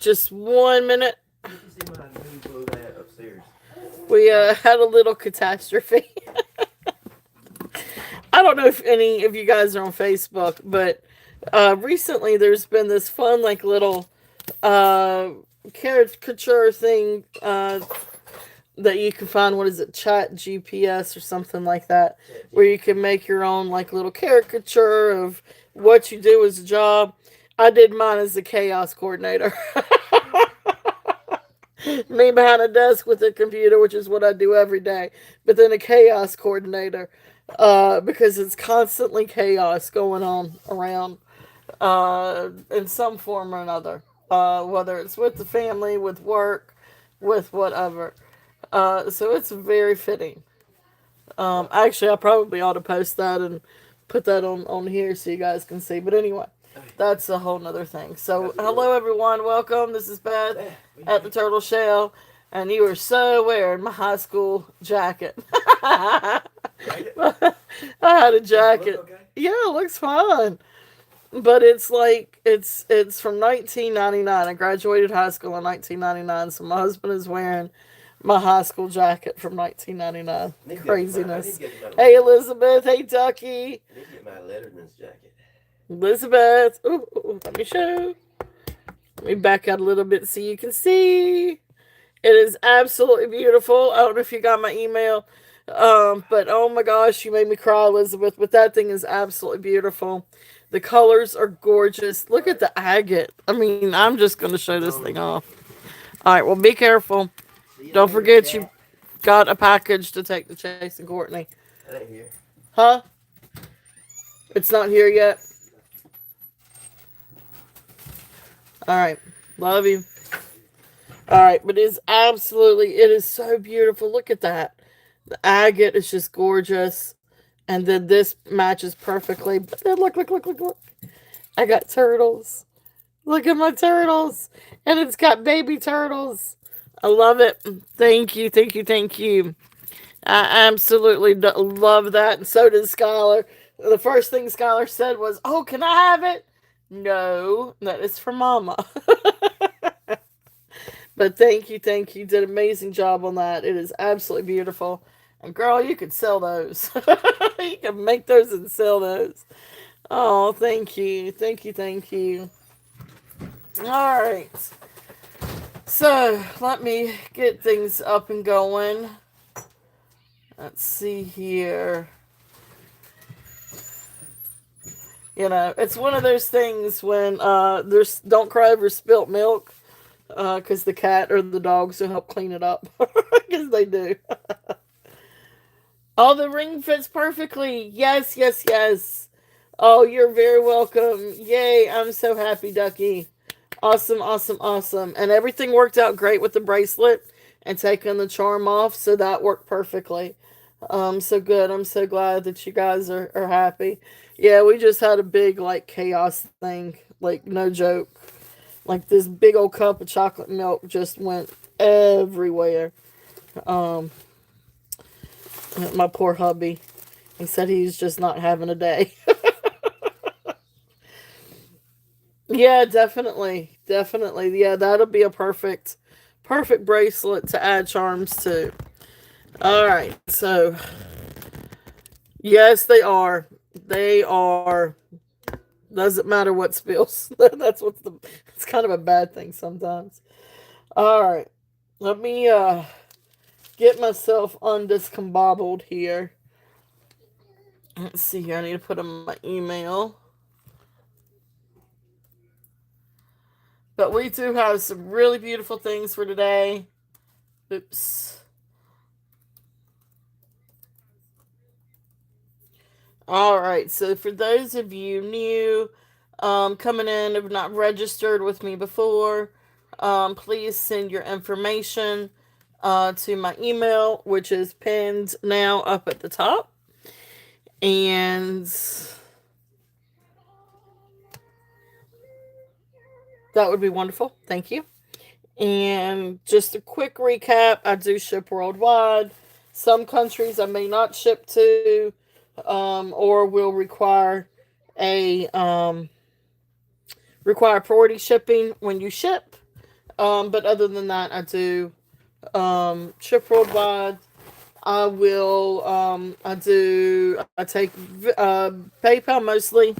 just 1 minute. You can see my new blew that upstairs. We had a little catastrophe. I don't know if any of you guys are on Facebook, but recently there's been this fun, like, little uh, caricature thing that you can find. What is it? Chat GPS or something like that, where you can make your own, like, little caricature of what you do as a job. I did mine as a chaos coordinator. Me behind a desk with a computer, which is what I do every day, but then a chaos coordinator, because it's constantly chaos going on around, in some form or another, whether it's with the family, with work, with whatever. So it's very fitting. Actually, I probably ought to post that and put that on here so you guys can see. But anyway, that's a whole nother thing. So, hello everyone, welcome. This is Beth at the Turtle Shell, and you are so wearing my high school jacket. I had a jacket. Yeah, it looks fine. But it's like it's from 1999. I graduated high school in 1999, so my husband is wearing my high school jacket from 1999. Craziness. Hey Elizabeth. Hey Ducky. I need to get my Letterman's jacket. Elizabeth. Ooh, let me show. Let me back out a little bit so you can see. It is absolutely beautiful. I don't know if you got my email, but oh my gosh, you made me cry, Elizabeth. But that thing is absolutely beautiful. The colors are gorgeous. Look at the agate. I mean, I'm just going to show this thing off. All right, well, be careful. Don't forget you got a package to take to Chase and Courtney. That ain't here. Huh? It's not here yet? All right. Love you. All right, but it is so beautiful. Look at that. The agate is just gorgeous. And then this matches perfectly. But then look. I got turtles. Look at my turtles. And it's got baby turtles. I love it. Thank you, thank you, thank you. I absolutely love that. And so did Skylar. The first thing Skylar said was, "Oh, can I have it?" No, that is for Mama. But thank you, thank you. Did an amazing job on that. It is absolutely beautiful. And girl, you could sell those. You can make those and sell those. Oh, thank you. Thank you, thank you. All right. So, let me get things up and going. Let's see here. You know, it's one of those things when there's don't cry over spilt milk, because the cat or the dogs will help clean it up. Because they do. Oh, the ring fits perfectly. Yes, yes, yes. Oh, you're very welcome. Yay, I'm so happy, Ducky. Awesome, awesome, awesome. And everything worked out great with the bracelet and taking the charm off, so that worked perfectly. So good. I'm so glad that you guys are happy. Yeah, we just had a big, like, chaos thing. Like, no joke. Like, this big old cup of chocolate milk just went everywhere. Um, my poor hubby. He said he's just not having a day. Yeah, definitely. Definitely. Yeah, that'll be a perfect bracelet to add charms to. All right. So, yes, they are. They are. Doesn't matter what spills. It's kind of a bad thing sometimes. All right. Let me get myself undiscombobbled here. Let's see here. I need to put in my email. But we do have some really beautiful things for today. Oops. All right. So for those of you new, coming in, have not registered with me before, please send your information to my email, which is pinned now up at the top. And that would be wonderful. Thank you. And just a quick recap, I do ship worldwide. Some countries I may not ship to, or will a require priority shipping when you ship. But other than that, I do ship worldwide. I take PayPal mostly,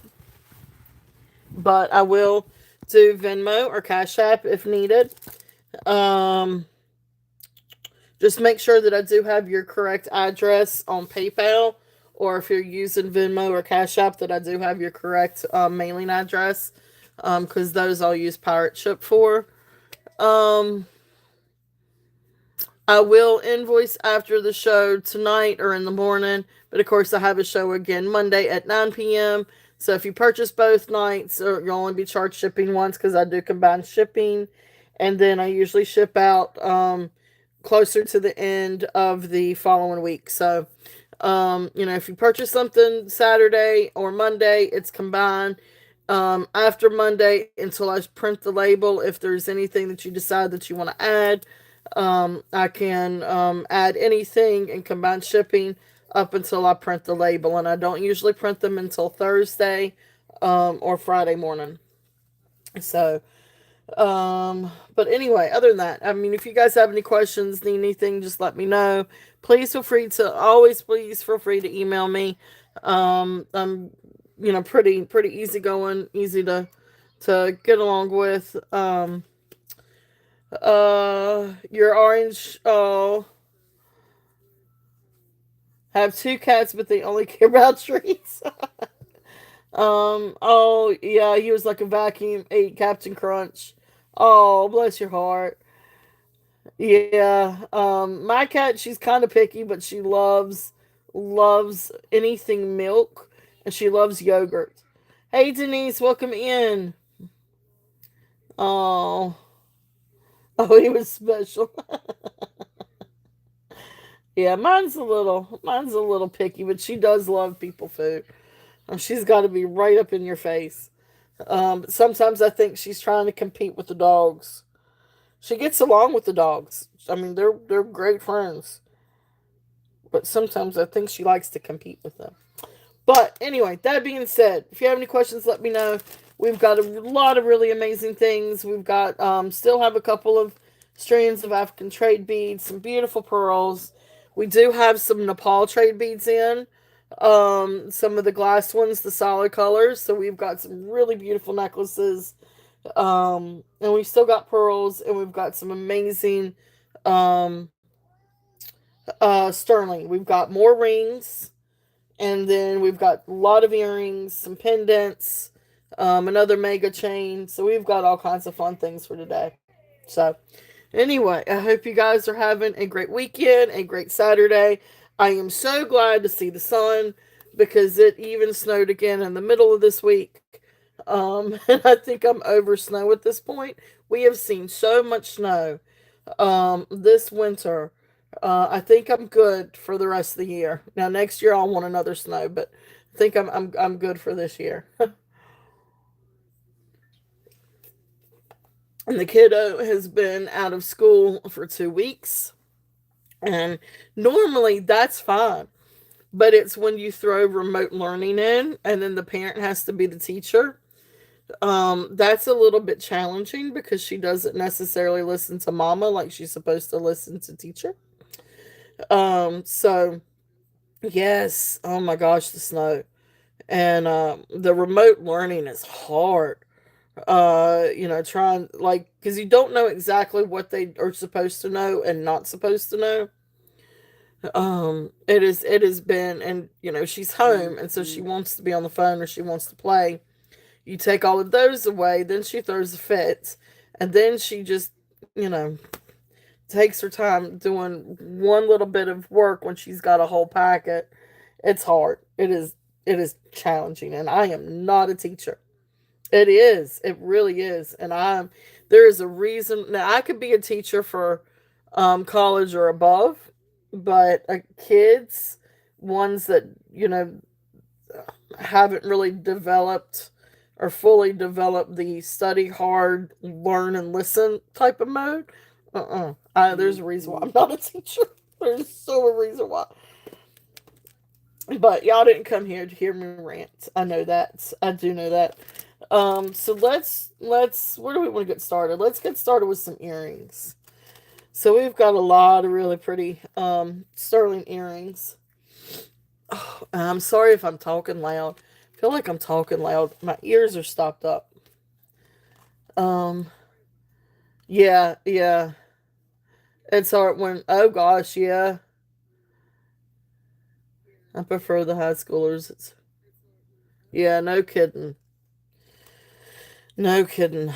but I will do Venmo or Cash App if needed. Um, just make sure that I do have your correct address on PayPal, or if you're using Venmo or Cash App, that I do have your correct mailing address, because those I'll use Pirate Ship for. Um, I will invoice after the show tonight or in the morning, but of course I have a show again Monday at 9 p.m. So if you purchase both nights, you'll only be charged shipping once because I do combine shipping, and then I usually ship out closer to the end of the following week. So if you purchase something Saturday or Monday, it's combined. After Monday until I print the label, if there's anything that you decide that you want to add, I can add anything and combine shipping up until I print the label, and I don't usually print them until Thursday or Friday morning. So, but anyway, other than that, I mean, if you guys have any questions, need anything, just let me know. Please feel free to please feel free to email me. I'm pretty easygoing, easy to get along with. Your orange have two cats, but they only care about treats. Oh yeah, he was like a vacuum, ate Captain Crunch. Oh, bless your heart. Yeah. My cat, she's kind of picky, but she loves anything milk, and she loves yogurt. Hey Denise, welcome in. Oh, oh, he was special. Yeah, mine's a little picky, but she does love people food. She's got to be right up in your face. Sometimes I think she's trying to compete with the dogs. She gets along with the dogs. I mean, they're great friends, but sometimes I think she likes to compete with them. But anyway, that being said, if you have any questions, let me know. We've got a lot of really amazing things. We've got still have a couple of strands of African trade beads, some beautiful pearls. We do have some Nepal trade beads in. Some of the glass ones, the solid colors. So we've got some really beautiful necklaces. And we've still got pearls, and we've got some amazing um, sterling. We've got more rings, and then we've got a lot of earrings, some pendants, another mega chain. So we've got all kinds of fun things for today. So anyway, I hope you guys are having a great weekend, a great Saturday. I am so glad to see the sun because it even snowed again in the middle of this week. And I think I'm over snow at this point. We have seen so much snow this winter. I think I'm good for the rest of the year. Now next year I'll want another snow, but I think I'm good for this year. And the kiddo has been out of school for 2 weeks, and normally that's fine. But it's when you throw remote learning in, and then the parent has to be the teacher. That's a little bit challenging because she doesn't necessarily listen to mama like she's supposed to listen to teacher. So yes, oh my gosh, the snow and the remote learning is hard. Trying like because you don't know exactly what they are supposed to know and not supposed to know. It has been, and she's home, and so she wants to be on the phone or she wants to play. You take all of those away, then she throws a fit, and then she just, takes her time doing one little bit of work when she's got a whole packet. It's hard. It is challenging, and I am not a teacher. It is. It really is. And there is a reason. Now, I could be a teacher for college or above, but kids, ones that, haven't really developed or fully developed the study hard, learn and listen type of mode. There's a reason why I'm not a teacher. There's so a reason why. But y'all didn't come here to hear me rant. I know that. I do know that. So let's where do we want to get started? Let's get started with some earrings. So we've got a lot of really pretty sterling earrings. Oh, I'm sorry if I'm talking loud. I feel like I'm talking loud. My ears are stopped up. Um, yeah, yeah. It's hard when. Oh gosh, yeah. I prefer the high schoolers. It's yeah, no kidding, no kidding.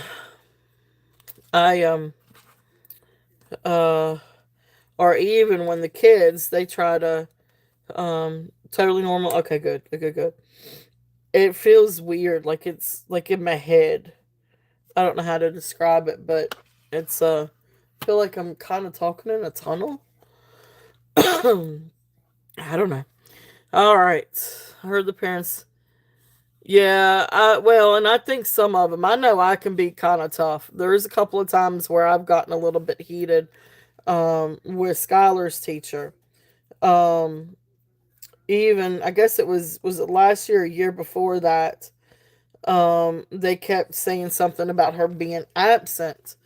I uh, or even when the kids they try to totally normal. Okay, good, good, good. It feels weird, like it's like in my head. I don't know how to describe it, but it's I feel like I'm kind of talking in a tunnel. I don't know. All right, I heard the parents. Yeah, well, and I think some of them. I know I can be kind of tough. There's a couple of times where I've gotten a little bit heated with Skylar's teacher. Um, even I guess it was it last year, or a year before that. They kept saying something about her being absent,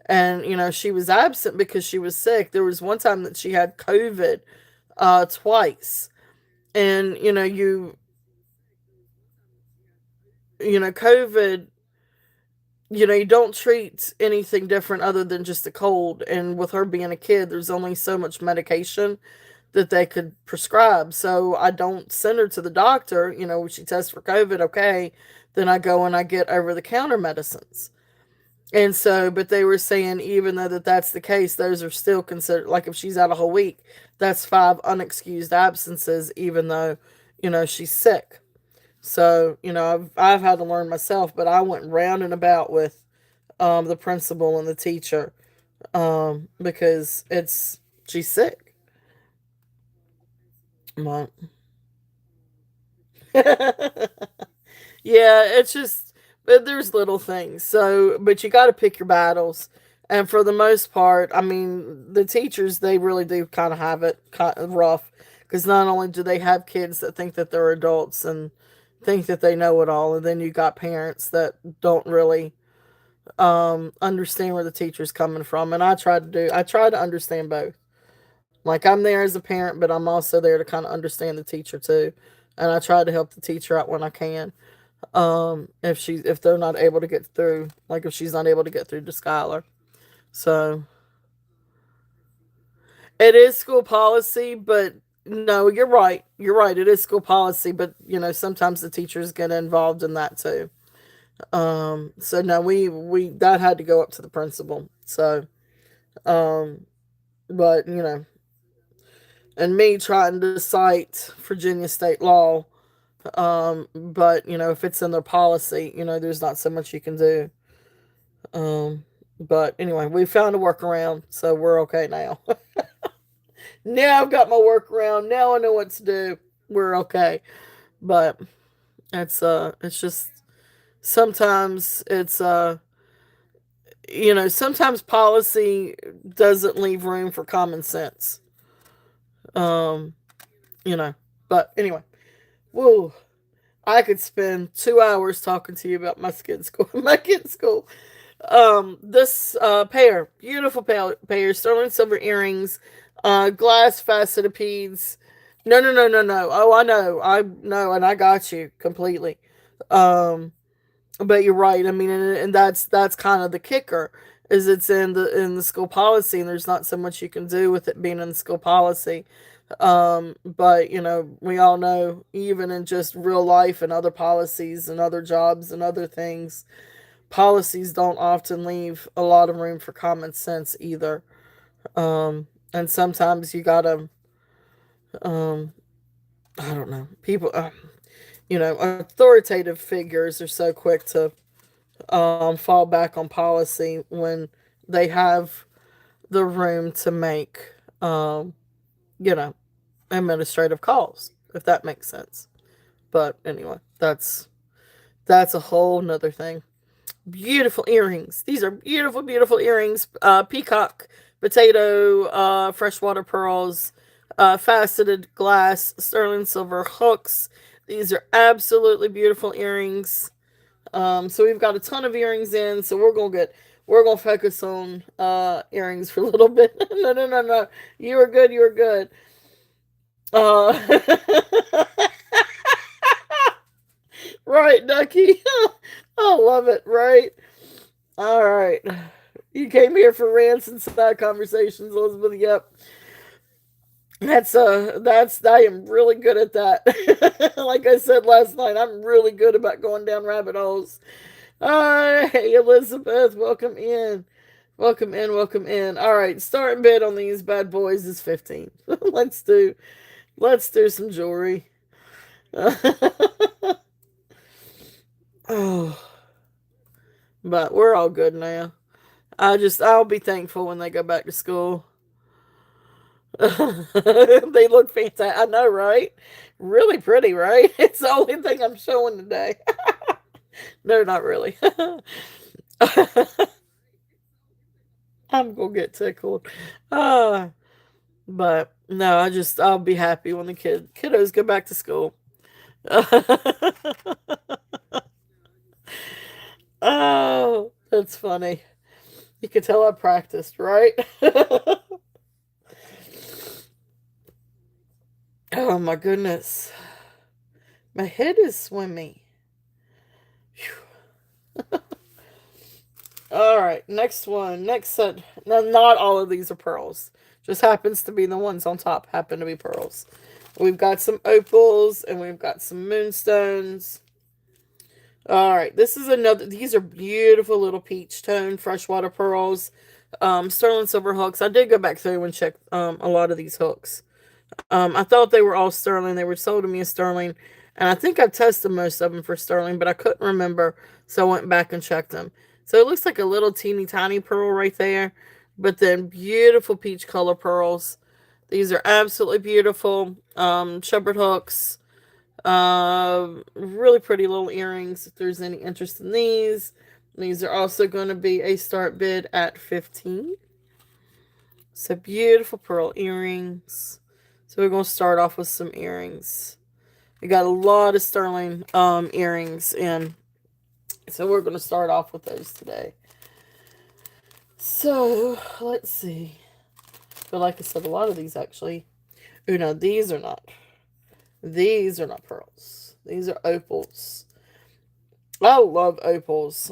and she was absent because she was sick. There was one time that she had COVID, twice, and COVID, you don't treat anything different other than just a cold. And with her being a kid, there's only so much medication that they could prescribe. So I don't send her to the doctor. When she tests for COVID, okay, then I go and I get over the counter medicines. And so, but they were saying even though that's the case, those are still considered, like if she's out a whole week, that's 5 unexcused absences, even though she's sick. So I've had to learn myself, but I went round and about with the principal and the teacher because she's sick. Well, yeah, it's just, but there's little things. So, but you got to pick your battles. And for the most part, I mean, the teachers, they really do kind of have it kind of rough because not only do they have kids that think that they're adults and think that they know it all, and then you got parents that don't really understand where the teacher's coming from. And I try to understand both. Like I'm there as a parent, but I'm also there to kind of understand the teacher too. And I try to help the teacher out when I can. If they're not able to get through, like if she's not able to get through to Skylar. So it is school policy, but no, you're right. You're right. It is school policy, but sometimes the teachers get involved in that too. So no, we that had to go up to the principal. So um, but and me trying to cite Virginia state law. But if it's in their policy, there's not so much you can do. But anyway, we found a workaround, so we're okay now. Now I've got my workaround. Now I know what to do. We're okay. But it's just sometimes sometimes policy doesn't leave room for common sense. Um, you know. But anyway, whoa. I could spend 2 hours talking to you about my kid's school. My kid's school. This pair, beautiful pair, sterling silver earrings, glass faceted beads. No, no, no, no, no. Oh, I know, and I got you completely. Um, but you're right. I mean, and that's kind of the kicker is it's in the school policy, and there's not so much you can do with it being in the school policy. But we all know even in just real life and other policies and other jobs and other things, policies don't often leave a lot of room for common sense either. And sometimes you gotta, um, I don't know, people, authoritative figures are so quick to fall back on policy when they have the room to make, um, you know, administrative calls, if that makes sense. But anyway, that's a whole nother thing. Beautiful earrings. These are beautiful, beautiful earrings. Peacock, potato, freshwater pearls, faceted glass, sterling silver hooks. These are absolutely beautiful earrings. So we've got a ton of earrings in. So we're gonna focus on earrings for a little bit. No, no, no, no. You were good. You were good. Right, Ducky. I love it. Right. All right. You came here for rants and side conversations, Elizabeth. Yep. That's I am really good at that. Like I said last night, I'm really good about going down rabbit holes. Hey Elizabeth, welcome in. Welcome in, welcome in. All right, starting bid on these bad boys is 15. Let's do some jewelry. Oh, but we're all good now. I'll be thankful when they go back to school. They look fantastic. I know, right? Really pretty, right? It's the only thing I'm showing today. No, not really. I'm gonna get tickled. Uh, but no, I'll be happy when the kiddos go back to school. Oh, that's funny. You can tell I practiced, right? Oh my goodness. My head is swimming. All right, next one. Next set. Now, not all of these are pearls. Just happens to be the ones on top happen to be pearls. We've got some opals and we've got some moonstones. All right, this is another. These are beautiful little peach tone freshwater pearls. Sterling silver hooks. I did go back through and check a lot of these hooks. I thought they were all sterling. They were sold to me as sterling, and I think I've tested most of them for sterling, but I couldn't remember, so I went back and checked them. So it looks like a little teeny tiny pearl right there, but then beautiful peach color pearls. These are absolutely beautiful. Shepherd hooks. Really pretty little earrings. If there's any interest in these are also going to be a start bid at 15. So beautiful pearl earrings. So we're going to start off with some earrings. We got a lot of sterling earrings in. So we're going to start off with those today. So let's see. But like I said, a lot of these actually. Oh no, these are not. These are not pearls. These are opals. I love opals.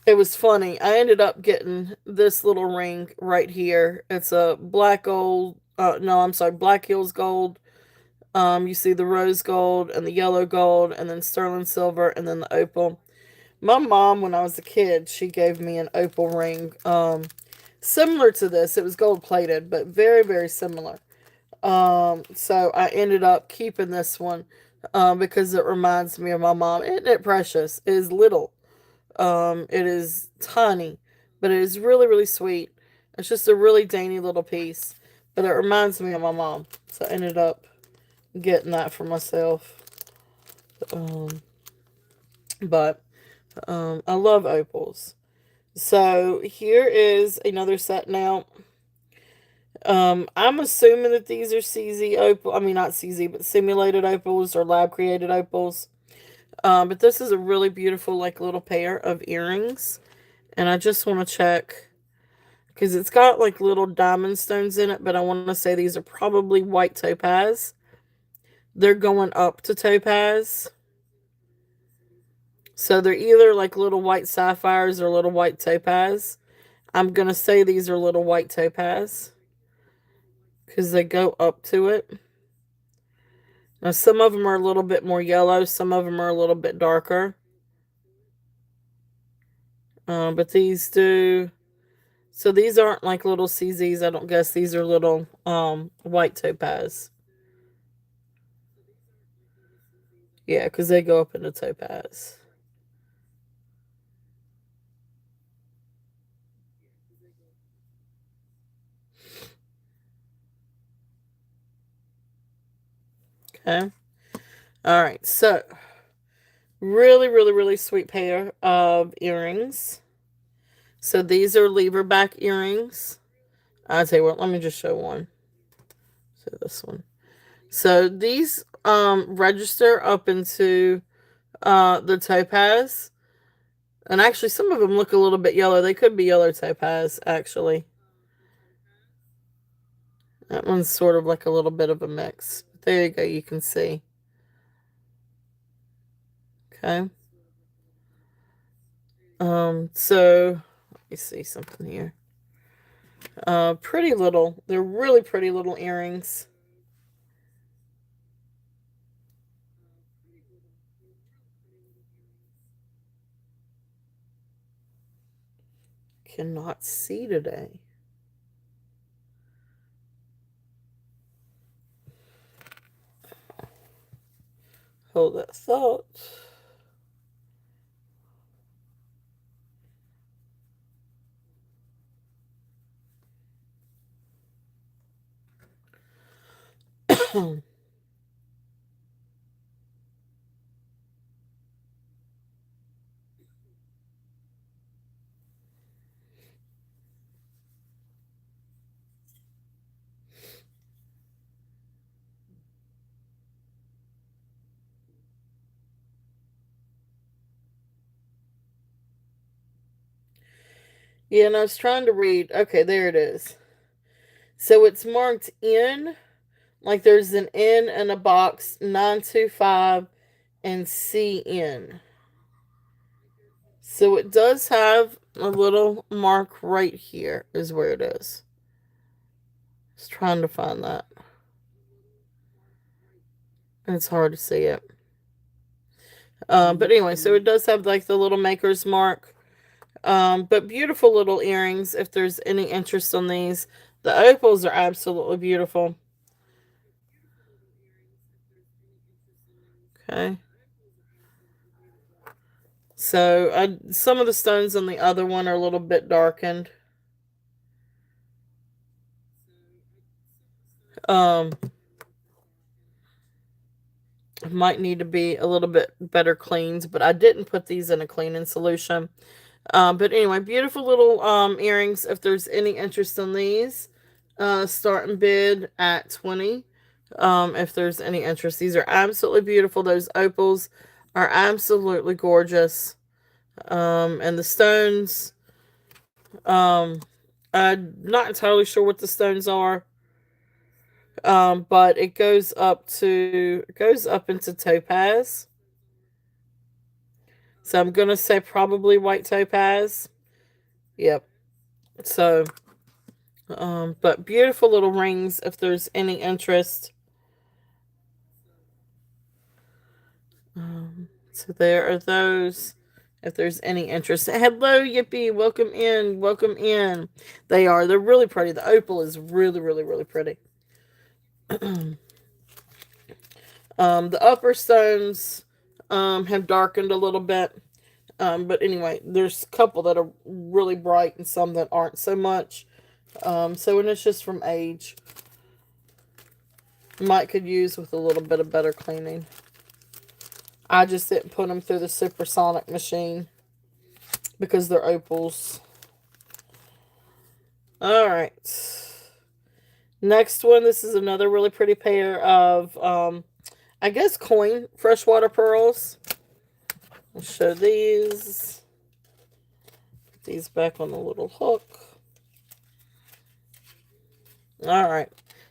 It was funny. I ended up getting this little ring right here. It's a black gold. No, I'm sorry, Black Hills gold. You see the rose gold and the yellow gold, and then sterling silver, and then the opal. My mom, when I was a kid, she gave me an opal ring, similar to this. It was gold plated, but very, very similar. So I ended up keeping this one, because it reminds me of my mom. Isn't it precious? It is little. It is tiny, but it is really, really sweet. It's just a really dainty little piece, but it reminds me of my mom. So I ended up getting that for myself. Um, but I love opals. So here is another set now. I'm assuming that these are CZ opal. I mean, not CZ, but simulated opals or lab created opals. But this is a really beautiful, like, little pair of earrings. And I just want to check because it's got like little diamond stones in it, but I want to say these are probably white topaz. They're going up to topaz. So they're either like little white sapphires or little white topaz. I'm going to say these are little white topaz because they go up to it. Now, some of them are a little bit more yellow, some of them are a little bit darker. But these do. So these aren't like little CZs, I don't guess. These are little white topaz. Yeah, because they go up into topaz. Okay. All right. So, really, really, really sweet pair of earrings. So these are lever back earrings. I'll tell you what, let me just show one. So this one. So these register up into the topaz. And actually, some of them look a little bit yellow. They could be yellow topaz, actually. That one's sort of like a little bit of a mix. There you go, you can see. Okay. So let me see something here. Pretty little. They're really pretty little earrings. Cannot see today. Hold that thought. Yeah, and I was trying to read. Okay, there it is. So it's marked in, like there's an N in a box, 925 and CN. So it does have a little mark right here, is where it is. I was trying to find that. It's hard to see it. But anyway, so it does have like the little maker's mark. But beautiful little earrings if there's any interest on these. The opals are absolutely beautiful. Okay. So some of the stones on the other one are a little bit darkened. Um, might need to be a little bit better cleaned, but I didn't put these in a cleaning solution. But anyway, beautiful little earrings. If there's any interest in these, start and bid at 20. If there's any interest, these are absolutely beautiful. Those opals are absolutely gorgeous. And the stones, um, I'm not entirely sure what the stones are. But it goes up into topaz. So I'm gonna say probably white topaz. Yep. So, but beautiful little rings if there's any interest. So there are those. If there's any interest. Hello, Yippee. Welcome in. Welcome in. They are. They're really pretty. The opal is really, really, really pretty. The upper stones have darkened a little bit. But anyway, there's a couple that are really bright and some that aren't so much. So, and it's just from age. Might could use with a little bit of better cleaning. I just didn't put them through the supersonic machine because they're opals. All right. Next one. This is another really pretty pair of, I guess, coin freshwater pearls. I'll show these. Put these back on the little hook. All right.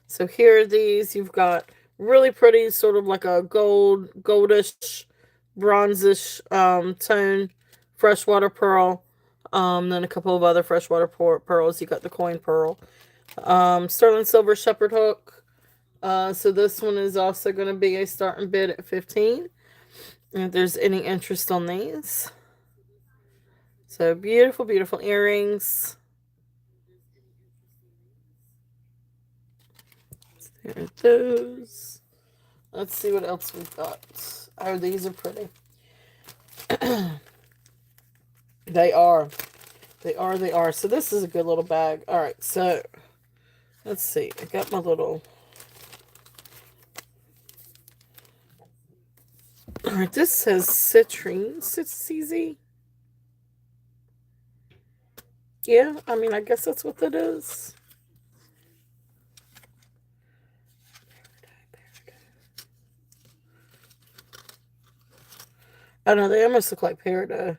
So here are these. You've got really pretty, sort of like a goldish, bronzish tone freshwater pearl. Then a couple of other freshwater pearls. You got the coin pearl. Sterling silver shepherd hook. So this one is also going to be a starting bid at 15. If there's any interest on these. So beautiful, beautiful earrings. There are those. Let's see what else we've got. Oh, these are pretty. They are. They are, they are. So this is a good little bag. Alright, so let's see. I got my little. Alright, this says citrine. CZ. Yeah, I mean, I guess that's what that is. I know they almost look like peridot.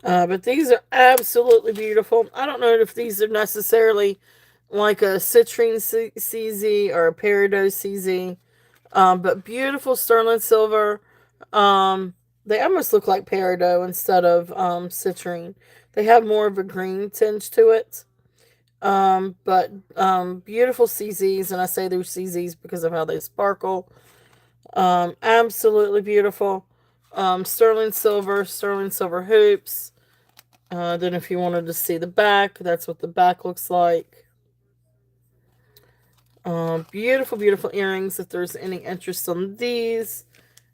But these are absolutely beautiful. I don't know if these are necessarily like a citrine CZ or a peridot CZ, but beautiful sterling silver. Um, they almost look like peridot instead of citrine. They have more of a green tinge to it. But beautiful CZs, and I say they're CZs because of how they sparkle. Absolutely beautiful. Sterling silver hoops. Then, if you wanted to see the back, that's what the back looks like. Beautiful, beautiful earrings. If there's any interest on these,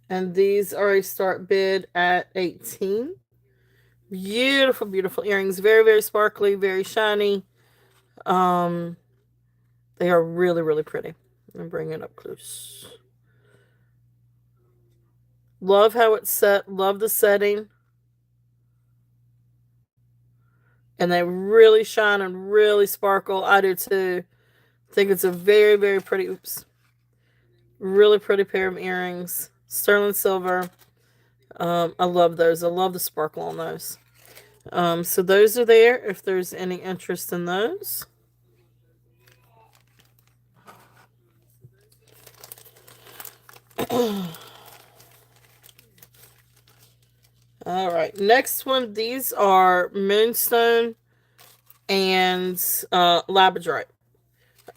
and these are a start bid at 18. Beautiful, beautiful earrings. Very, very sparkly, very shiny. Um, they are really, really pretty. Let me bring it up close. Love how it's set. Love the setting. And they really shine and really sparkle. I do too. I think it's a very, very pretty, oops, really pretty pair of earrings. Sterling silver. I love those. I love the sparkle on those. So those are there if there's any interest in those. All right. Next one. These are moonstone and labradorite.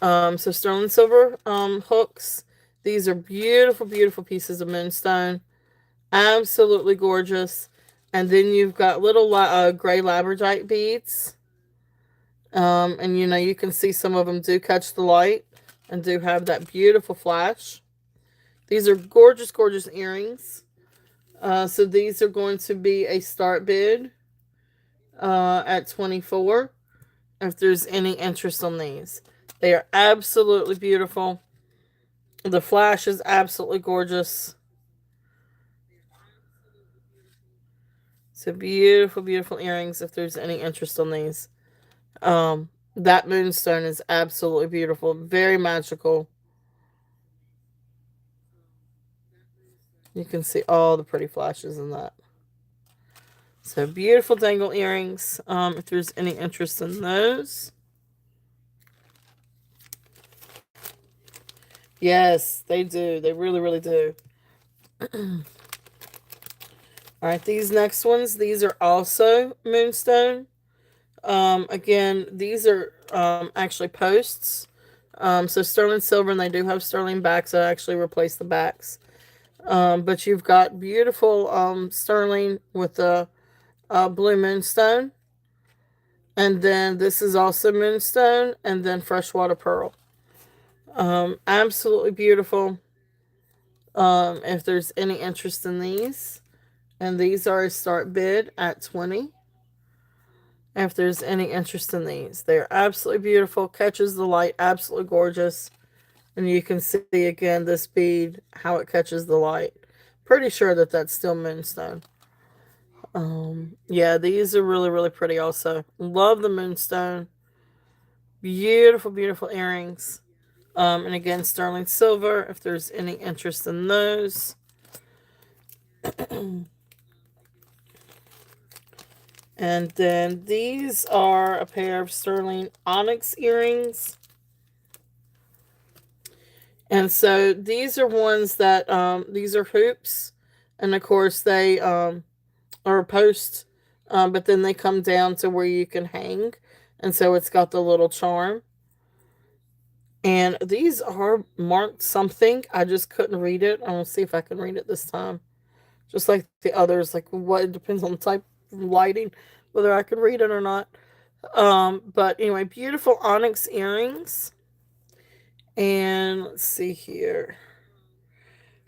So sterling silver hooks. These are beautiful, beautiful pieces of moonstone. Absolutely gorgeous. And then you've got little gray labradorite beads. And you can see some of them do catch the light and do have that beautiful flash. These are gorgeous, gorgeous earrings. So these are going to be a start bid at 24 if there's any interest on these. They are absolutely beautiful. The flash is absolutely gorgeous. So beautiful, beautiful earrings if there's any interest on these. That moonstone is absolutely beautiful. Very magical. You can see all the pretty flashes in that. So beautiful dangle earrings. If there's any interest in those. Yes, they do. They really, really do. All right, these next ones, these are also moonstone. Again, these are actually posts. So sterling silver, and they do have sterling backs. I actually replaced the backs. But you've got beautiful sterling with a blue moonstone. And then this is also moonstone, and then freshwater pearl. Absolutely beautiful. If there's any interest in these. And these are a start bid at 20. If there's any interest in these. They're absolutely beautiful. Catches the light. Absolutely gorgeous. And you can see again this bead, how it catches the light. Pretty sure that that's still moonstone. Yeah, these are really, really pretty also. Love the moonstone. Beautiful, beautiful earrings. And again, sterling silver, if there's any interest in those. And then these are a pair of sterling onyx earrings. And so these are ones that, these are hoops. And of course, they are posts, but then they come down to where you can hang. And so it's got the little charm. And these are marked something. I just couldn't read it. I'm going to see if I can read it this time. Just like the others, like what, it depends on the type of lighting, whether I can read it or not. But anyway, beautiful onyx earrings. And let's see here.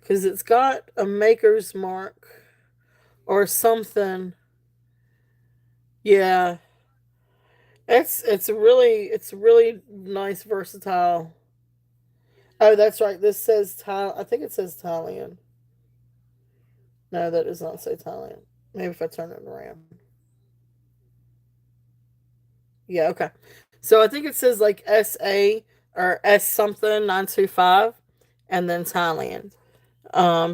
Because it's got a maker's mark or something. Yeah. It's really nice, versatile. Oh, that's right. This says Thai. I think it says Thailand. No, that does not say Thailand. Maybe if I turn it around. Yeah, okay. So I think it says like SA. or S something 925, and then Thailand.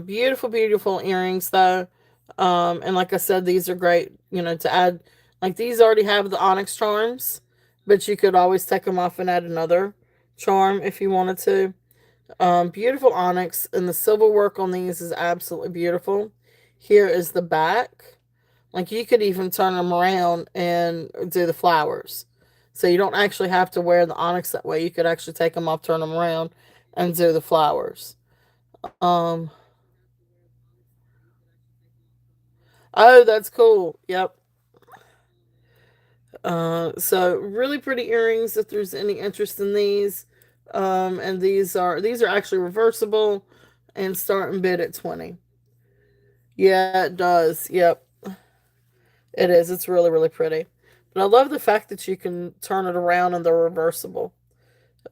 Beautiful, beautiful earrings though. And like I said, these are great, to add. Like these already have the onyx charms, but you could always take them off and add another charm if you wanted to. Beautiful onyx, and the silver work on these is absolutely beautiful. Here is the back. Like you could even turn them around and do the flowers. So you don't actually have to wear the onyx that way. You could actually take them off, turn them around, and do the flowers. Um, oh, that's cool. Yep. So really pretty earrings. If there's any interest in these, and these are actually reversible, and starting bid at 20. Yeah, it does. Yep, it is. It's really really pretty. But I love the fact that you can turn it around and they're reversible.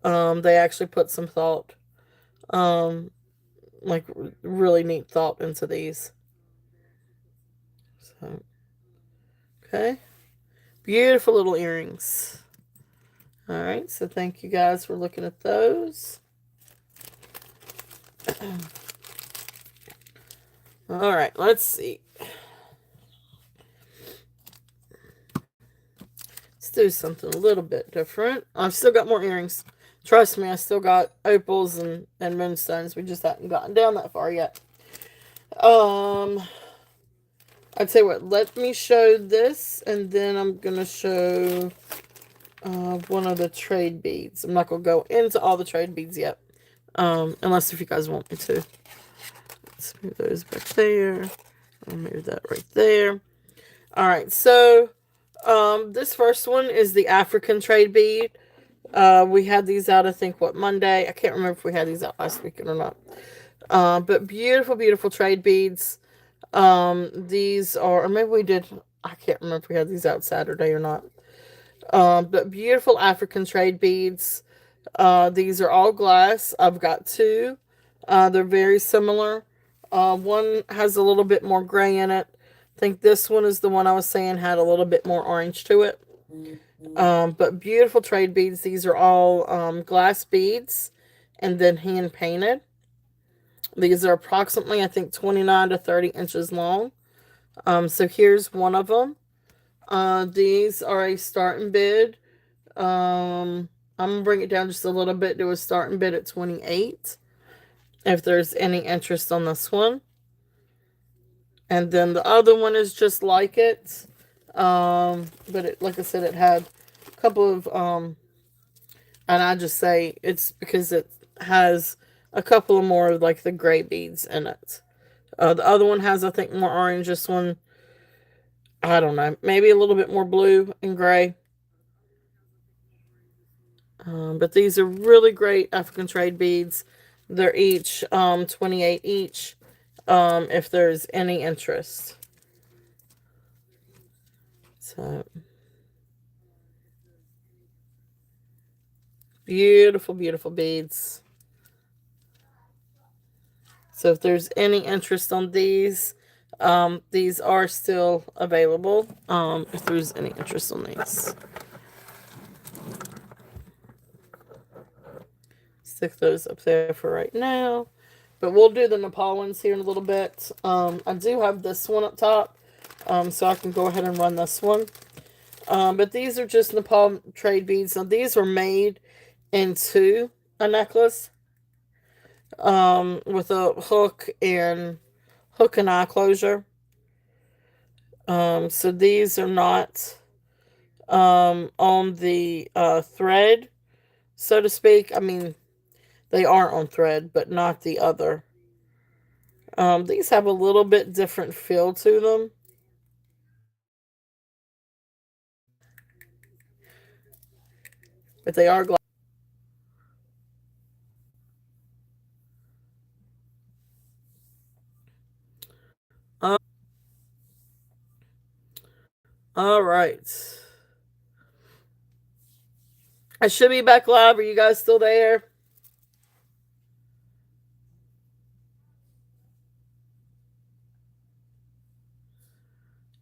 They actually put some thought, um, like really neat thought into these. So okay, beautiful little earrings. All right, so thank you guys for looking at those. All right, let's see. Let's do something a little bit different. I've still got more earrings. Trust me, I still got opals and moonstones. We just haven't gotten down that far yet. Um, I'd say what? Let me show this, and then I'm gonna show one of the trade beads. I'm not gonna go into all the trade beads yet, unless if you guys want me to. Let's move those back there. I'll move that right there. All right, so this first one is the African trade bead. We had these out, I think, what, Monday? I can't remember if we had these out last weekend or not. But beautiful, beautiful trade beads. These are, or maybe we did, I can't remember if we had these out Saturday or not. But beautiful African trade beads. These are all glass. I've got two. They're very similar. One has a little bit more gray in it. I think this one is the one I was saying had a little bit more orange to it. But beautiful trade beads. These are all glass beads and then hand painted. These are approximately, I think, 29 to 30 inches long. So here's one of them. These are a starting bid. I'm going to bring it down just a little bit to a starting bid at 28 if there's any interest on this one. And then the other one is just like it. But like I said, it had a couple of, and I just say it's because it has a couple of more of like the gray beads in it. The other one has, I think, more orange. This one, I don't know, maybe a little bit more blue and gray. But these are really great African trade beads. They're each 28 each. If there's any interest. So beautiful, beautiful beads. So if there's any interest on these are still available. If there's any interest on these, stick those up there for right now. But we'll do the Nepal ones here in a little bit. I do have this one up top, so I can go ahead and run this one. But these are just Nepal trade beads. Now these were made into a necklace with a hook and eye closure. So these are not on the thread, so to speak. I mean, they are on thread, but not the other. These have a little bit different feel to them, but they are glass. All right. I should be back live. Are you guys still there?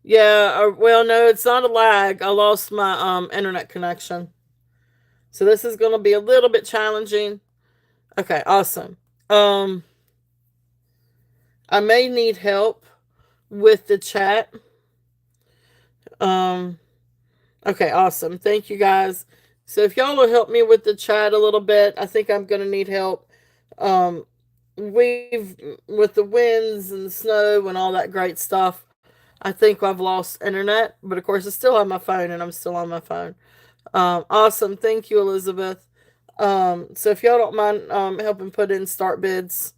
Yeah. Well, no, it's not a lag. I lost my internet connection. So this is going to be a little bit challenging. Okay, awesome. Um, I may need help with the chat. Um, okay, awesome. Thank you guys. So if y'all will help me with the chat a little bit, I think I'm going to need help. Um, we've with the winds and the snow and all that great stuff. I think I've lost internet, but of course I still have my phone and I'm still on my phone. Awesome. Thank you, Elizabeth. So if y'all don't mind helping put in start bids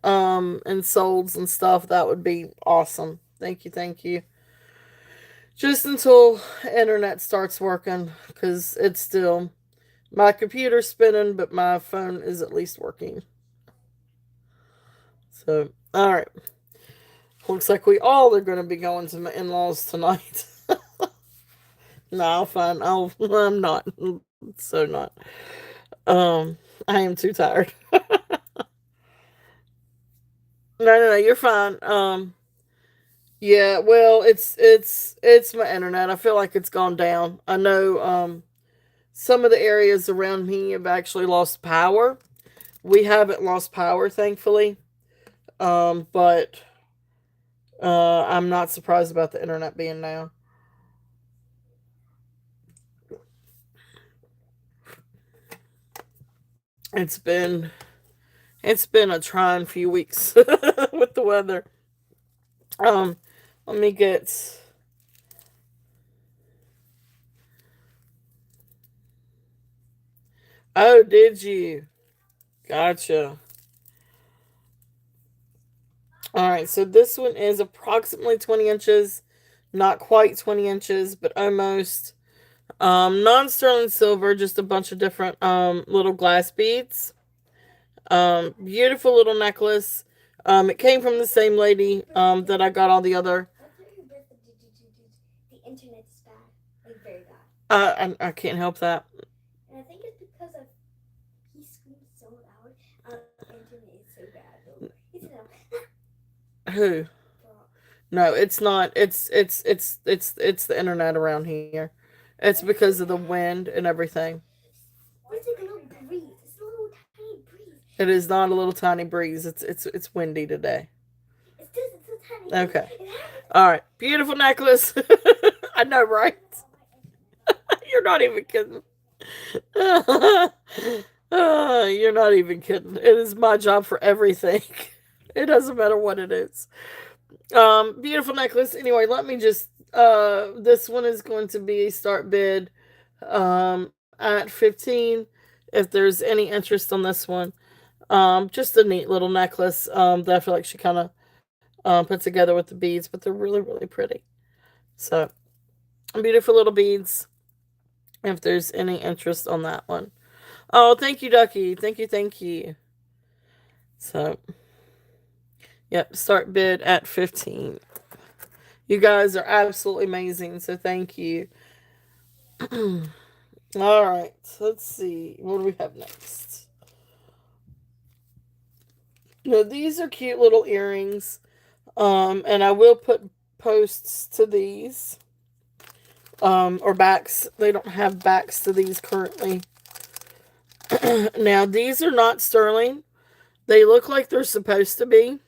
and solds and stuff, that would be awesome. Thank you, thank you. Just until internet starts working, because it's still my computer's spinning, but my phone is at least working. So, all right. Looks like we all are going to be going to my in-laws tonight. No, I'll find. I'm not. So not. Um, I am too tired. No, you're fine. Yeah, well, it's my internet. I feel like it's gone down. I know some of the areas around me have actually lost power. We haven't lost power, thankfully. But I'm not surprised about the internet being down. It's been it's been a trying few weeks with the weather. Um, let me get. Oh, did you? Gotcha. All right, so this one is approximately 20 inches, not quite 20 inches, but almost. Non-sterling silver, just a bunch of different little glass beads. Beautiful little necklace. It came from the same lady that I got all the other. The internet is bad, like very bad. I can't help that. And I think it's because of he screams so loud. Internet is so bad. It's Who? No, it's not. It's the internet around here. It's because of the wind and everything. It's like a little breeze. It's a little tiny breeze. It is not a little tiny breeze. It's windy today. It's a tiny Okay. breeze. All right. Beautiful necklace. I know, right? You're not even kidding. You're not even kidding. It is my job for everything. It doesn't matter what it is. Beautiful necklace. Anyway, let me just this one is going to be a start bid at 15 if there's any interest on this one. Just a neat little necklace that I feel like she kind of put together with the beads, but they're really really pretty. So, beautiful little beads if there's any interest on that one. Oh, thank you, Ducky. Thank you, thank you. So, yep, start bid at 15. You guys are absolutely amazing, so thank you. All right, let's see. What do we have next? Now, these are cute little earrings, and I will put posts to these, or backs. They don't have backs to these currently. Now, these are not sterling. They look like they're supposed to be,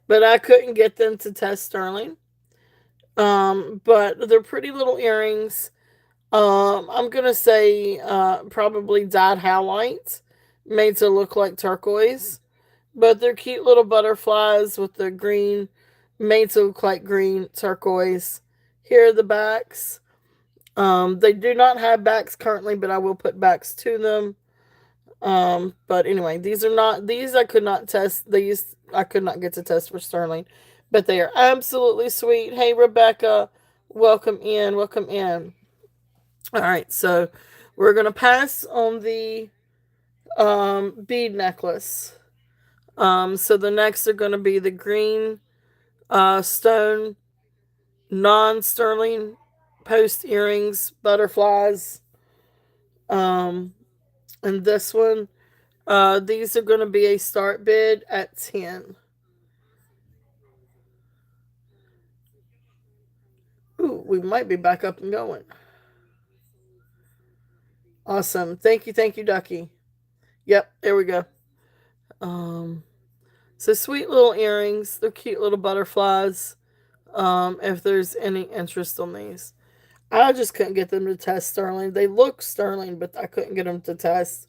but I couldn't get them to test sterling. But they're pretty little earrings. I'm gonna say probably dyed howlite, made to look like turquoise. But they're cute little butterflies with the green, made to look like green turquoise. Here are the backs. They do not have backs currently, but I will put backs to them. But anyway, these are not these I could not test. These I could not get to test for sterling, but they are absolutely sweet. Hey Rebecca, welcome in, welcome in. All right, so we're gonna pass on the bead necklace. So the next are gonna be the green stone non-sterling post earrings, butterflies. Um, and this one, these are gonna be a start bid at 10. Ooh, we might be back up and going. Awesome. Thank you, Ducky. Yep, there we go. Um, so sweet little earrings. They're cute little butterflies. If there's any interest on these, I just couldn't get them to test sterling. They look sterling, but I couldn't get them to test.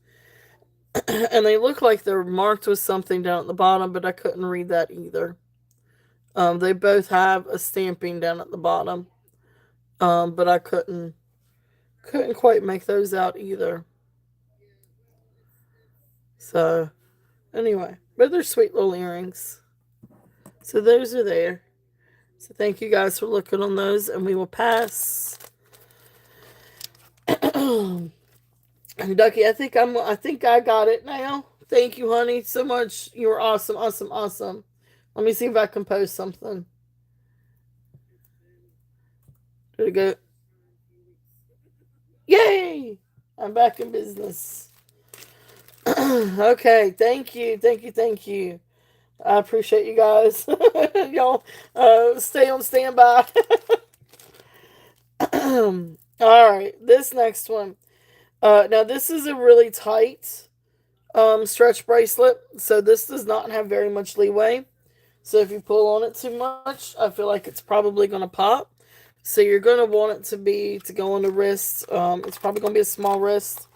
And they look like they're marked with something down at the bottom, but I couldn't read that either. They both have a stamping down at the bottom, but I couldn't quite make those out either. So anyway, but they're sweet little earrings. So those are there. So thank you guys for looking on those, and we will pass. And Ducky, I think I got it now. Thank you, honey, so much. You were awesome, awesome, awesome. Let me see if I can post something. Did it go? Yay! I'm back in business. Okay, thank you. I appreciate you guys. Y'all stay on standby. All right, this next one. Now this is a really tight stretch bracelet, so this does not have very much leeway. So if you pull on it too much, I feel like it's probably going to pop. So you're going to want it to go on the wrist. It's probably going to be a small wrist.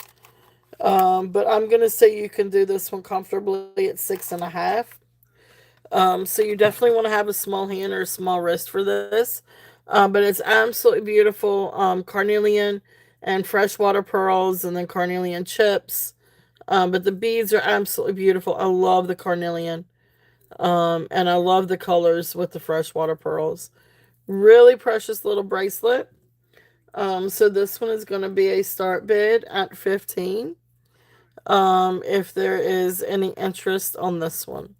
But I'm going to say you can do this one comfortably at 6.5. So you definitely want to have a small hand or a small wrist for this. But it's absolutely beautiful. Carnelian and freshwater pearls and then carnelian chips. But the beads are absolutely beautiful. I love the carnelian. And I love the colors with the freshwater pearls. Really precious little bracelet. So this one is going to be a start bid at 15. If there is any interest on this one.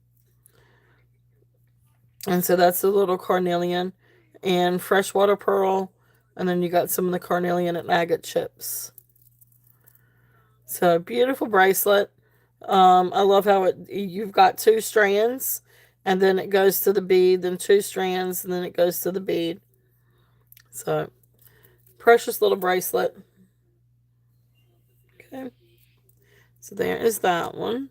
And so that's a little carnelian and freshwater pearl. And then you got some of the carnelian and agate chips. So beautiful bracelet. I love how you've got two strands and then it goes to the bead, then two strands, and then it goes to the bead. So precious little bracelet. Okay. So there is that one.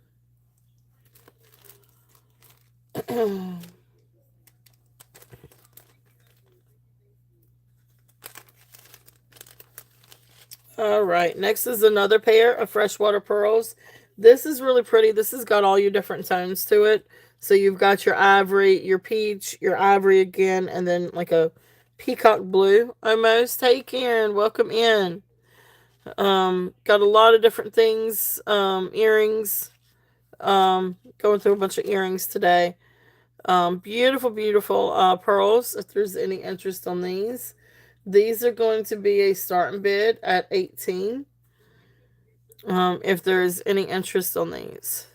All right, next is another pair of freshwater pearls. This is really pretty. This has got all your different tones to it. So you've got your ivory, your peach, your ivory again, and then like a peacock blue almost. Hey Karen, welcome in. Got a lot of different things. Earrings. Going through a bunch of earrings today. Beautiful, beautiful pearls. If there's any interest on these. These are going to be a starting bid at 18. If there's any interest on these.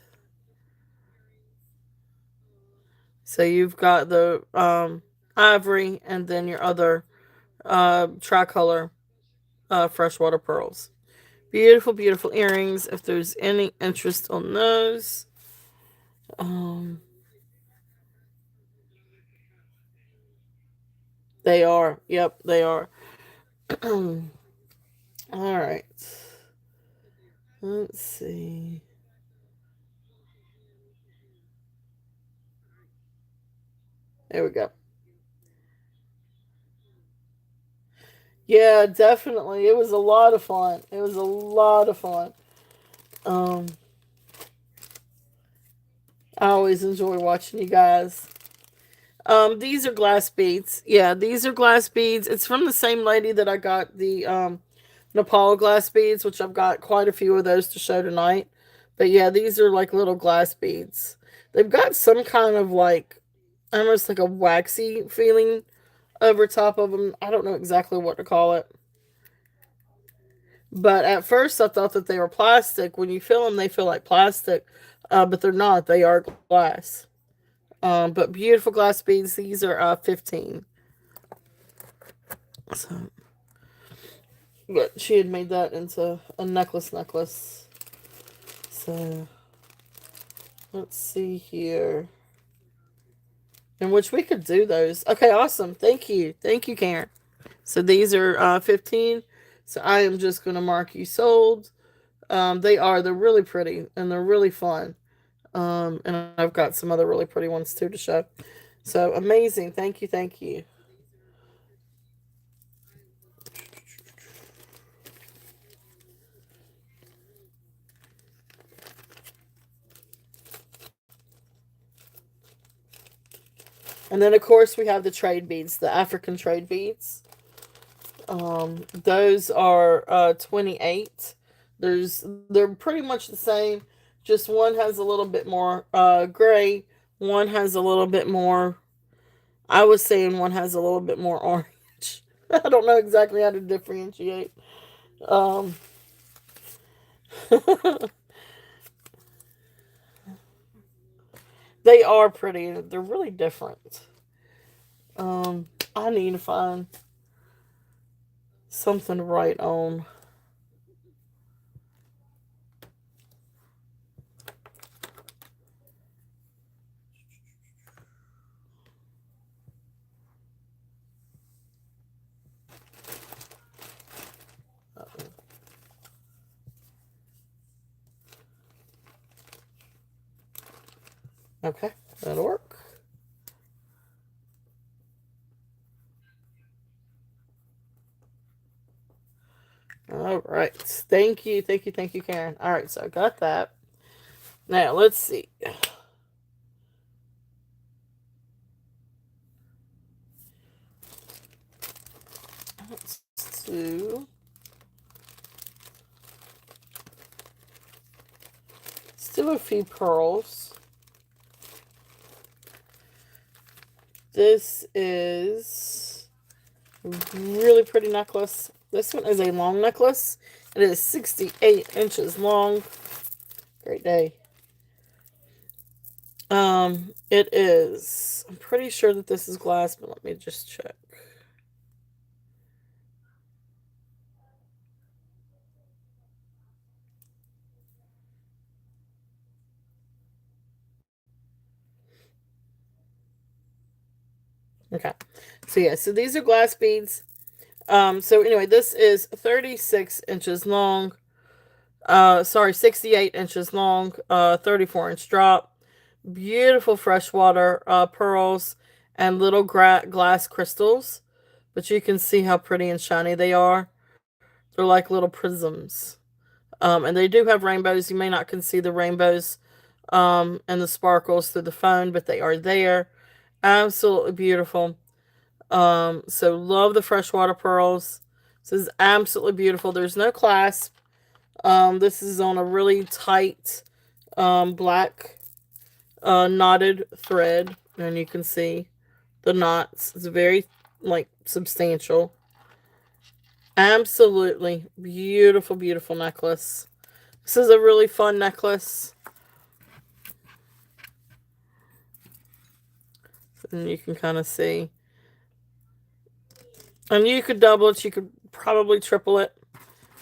So you've got the ivory and then your other tricolor freshwater pearls. Beautiful, beautiful earrings. If there's any interest on those. They are. Yep, they are. All right. Let's see. There we go. Yeah, definitely. It was a lot of fun. It was a lot of fun. Um, I always enjoy watching you guys. These are glass beads. Yeah, these are glass beads. It's from the same lady that I got the Nepal glass beads, which I've got quite a few of those to show tonight. But yeah, these are like little glass beads. They've got some kind of like almost like a waxy feeling over top of them. I don't know exactly what to call it. But at first, I thought that they were plastic. When you feel them, they feel like plastic, but they're not. They are glass. But beautiful glass beads. These are 15. So, but she had made that into a necklace. So let's see here. In which we could do those. Okay, awesome. Thank you, Karen. So these are 15. So I am just going to mark you sold. They're really pretty and they're really fun. And I've got some other really pretty ones too to show. So amazing. Thank you. Thank you. And then, of course, we have the trade beads, the African trade beads. Those are 28. They're pretty much the same. Just one has a little bit more gray. One has a little bit more. I was saying one has a little bit more orange. I don't know exactly how to differentiate. Um, they are pretty. They're really different. I need to find something to write on. Okay, that'll work. All right. Thank you. Thank you. Thank you, Karen. All right, so I got that. Now, let's see. Let's do. Still a few pearls. This is a really pretty necklace. This one is a long necklace. It is 68 inches long. Great day. It is. I'm pretty sure that this is glass, but let me just check. Okay. So yeah, so these are glass beads. So anyway, this is 36 inches long. Sorry, 68 inches long, 34-inch drop. Beautiful freshwater pearls and little glass crystals. But you can see how pretty and shiny they are. They're like little prisms. And they do have rainbows. You may not can see the rainbows and the sparkles through the phone, but they are there. Absolutely beautiful. So love the freshwater pearls. This is absolutely beautiful. There's no clasp. This is on a really tight black knotted thread, and you can see the knots. It's very like substantial. Absolutely beautiful, beautiful necklace. This is a really fun necklace. And you can kind of see. And you could double it. You could probably triple it.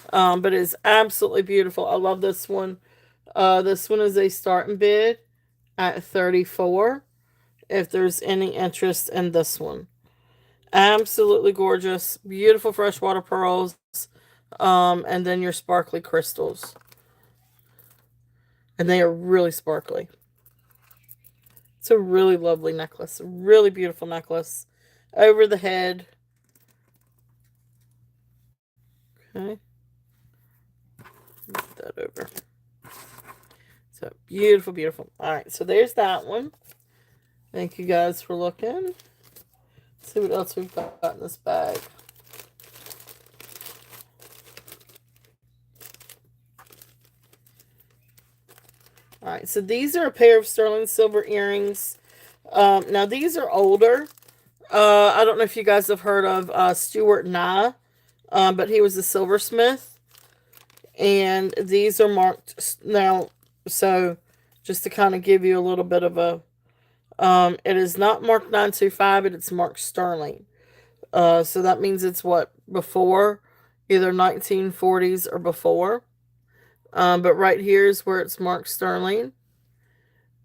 But it's absolutely beautiful. I love this one. This one is a starting bid at 34 if there's any interest in this one. Absolutely gorgeous. Beautiful freshwater pearls. And then your sparkly crystals. And they are really sparkly. It's a really lovely necklace. A really beautiful necklace. Over the head. Okay. Move that over. So beautiful, beautiful. All right, so there's that one. Thank you guys for looking. Let's see what else we've got in this bag. All right, so these are a pair of sterling silver earrings. Now these are older. I don't know if you guys have heard of Stuart Nye, but he was a silversmith. And these are marked now. So just to kind of give you a little bit of a, it is not marked 925, but it's marked sterling. So that means it's what, before, either 1940s or before. But right here is where it's marked sterling.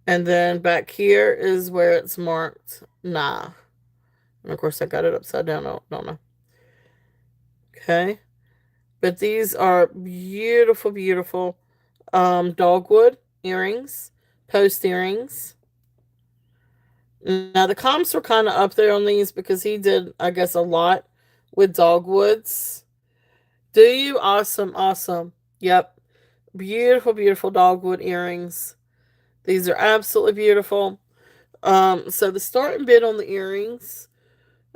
And then back here is where it's marked nah. And of course I got it upside down. I don't know. Okay. But these are beautiful, beautiful dogwood earrings, post earrings. Now the comps were kind of up there on these because he did, I guess, a lot with dogwoods. Do you? Awesome, awesome. Yep. Beautiful, beautiful dogwood earrings. These are absolutely beautiful. So the starting bid on the earrings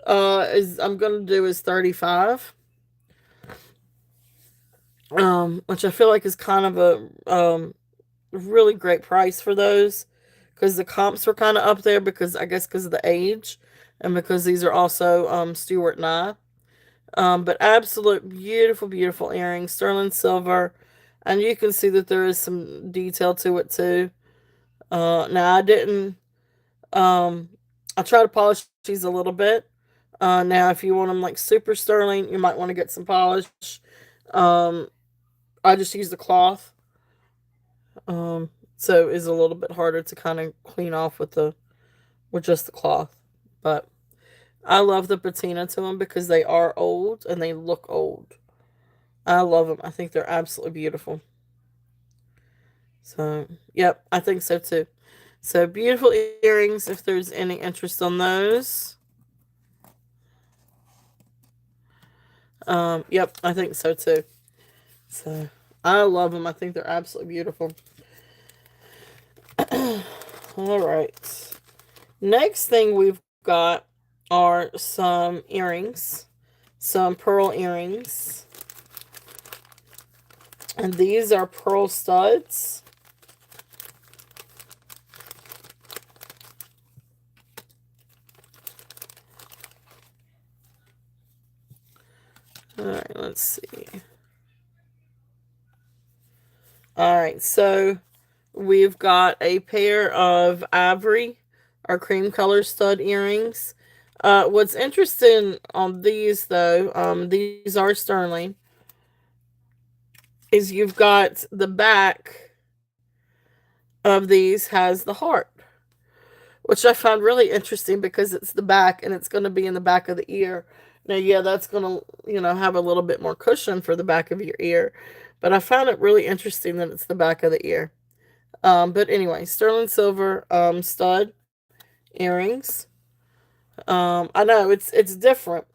is I'm gonna do is 35. Which I feel like is kind of a really great price for those because the comps were kind of up there because I guess because of the age and because these are also Stuart and I. But absolute beautiful, beautiful earrings, sterling silver, and you can see that there is some detail to it too. Now I didn't. I try to polish these a little bit. Now if you want them like super sterling, you might want to get some polish. Um, I just use the cloth. Um, so it's a little bit harder to kind of clean off with just the cloth. But I love the patina to them because they are old and they look old. I love them. I think they're absolutely beautiful. So, yep, I think so too. So, beautiful earrings if there's any interest on those. Yep, I think so too. So, I love them. I think they're absolutely beautiful. All right. Next thing we've got are some earrings, some pearl earrings. And these are pearl studs. All right, let's see. All right, so we've got a pair of ivory or cream color stud earrings. What's interesting on these, though, these are sterling, is you've got the back of these has the heart, which I found really interesting because it's the back and it's going to be in the back of the ear. Now, yeah, that's going to, have a little bit more cushion for the back of your ear, but I found it really interesting that it's the back of the ear. But anyway, sterling silver stud earrings. I know it's different.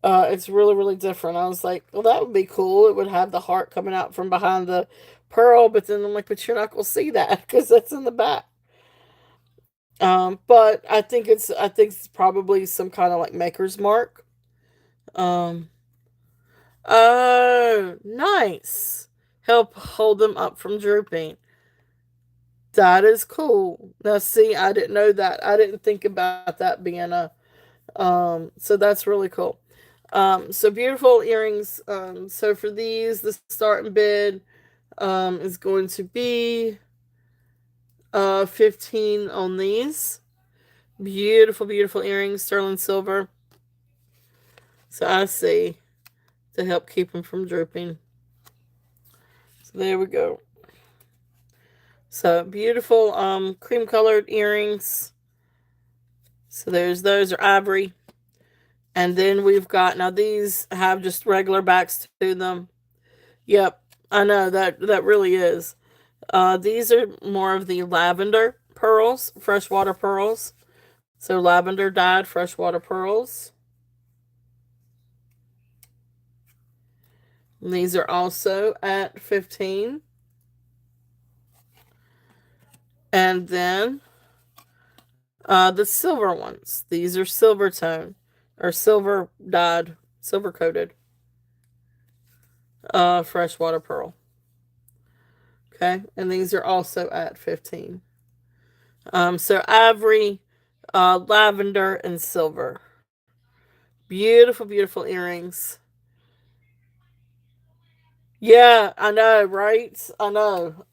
It's really really different. I was like, well, that would be cool. It would have the heart coming out from behind the pearl, but then I'm like, but you're not gonna see that because that's in the back. But I think it's probably some kind of like maker's mark. Um, oh, nice. Help hold them up from drooping. That is cool. Now, see, I didn't know that. I didn't think about that being a. So that's really cool. So beautiful earrings. So for these, the starting bid is going to be 15 on these. Beautiful, beautiful earrings, sterling silver. So I see to help keep them from drooping. So there we go. So beautiful cream colored earrings. So there's those are ivory. And then we've got now these have just regular backs to them. Yep, I know that really is. These are more of the lavender pearls, freshwater pearls. So lavender dyed freshwater pearls. And these are also at 15. And then the silver ones. These are silver tone or silver dyed, silver coated freshwater pearl. Okay, and these are also at 15. So ivory, lavender, and silver. Beautiful, beautiful earrings. Yeah, I know, right? I know.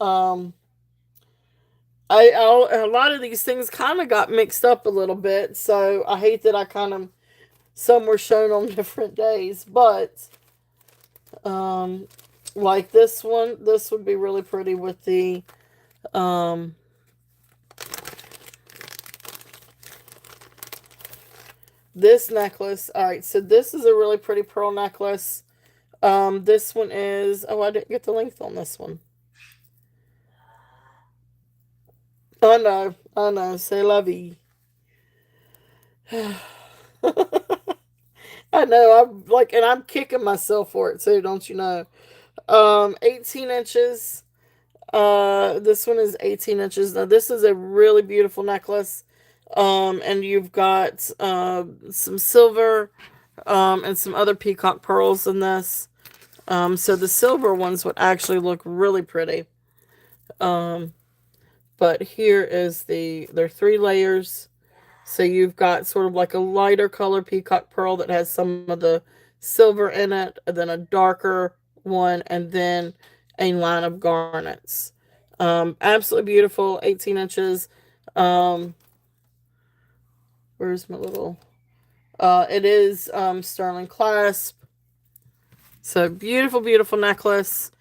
A lot of these things kind of got mixed up a little bit, so I hate that I kind of some were shown on different days, but um, like this one, this would be really pretty with the um this necklace. All right, so this is a really pretty pearl necklace. This one is, oh, I didn't get the length on this one. I know, say la vie. I know, I'm like, and I'm kicking myself for it too, don't you know? 18 inches. This one is 18 inches. Now, this is a really beautiful necklace. And you've got some silver and some other peacock pearls in this. So the silver ones would actually look really pretty. Um, but here is there are 3 layers. So you've got sort of like a lighter color peacock pearl that has some of the silver in it, and then a darker one, and then a line of garnets. Absolutely beautiful, 18 inches. Um, where's my little? It is sterling clasp. So beautiful, beautiful necklace.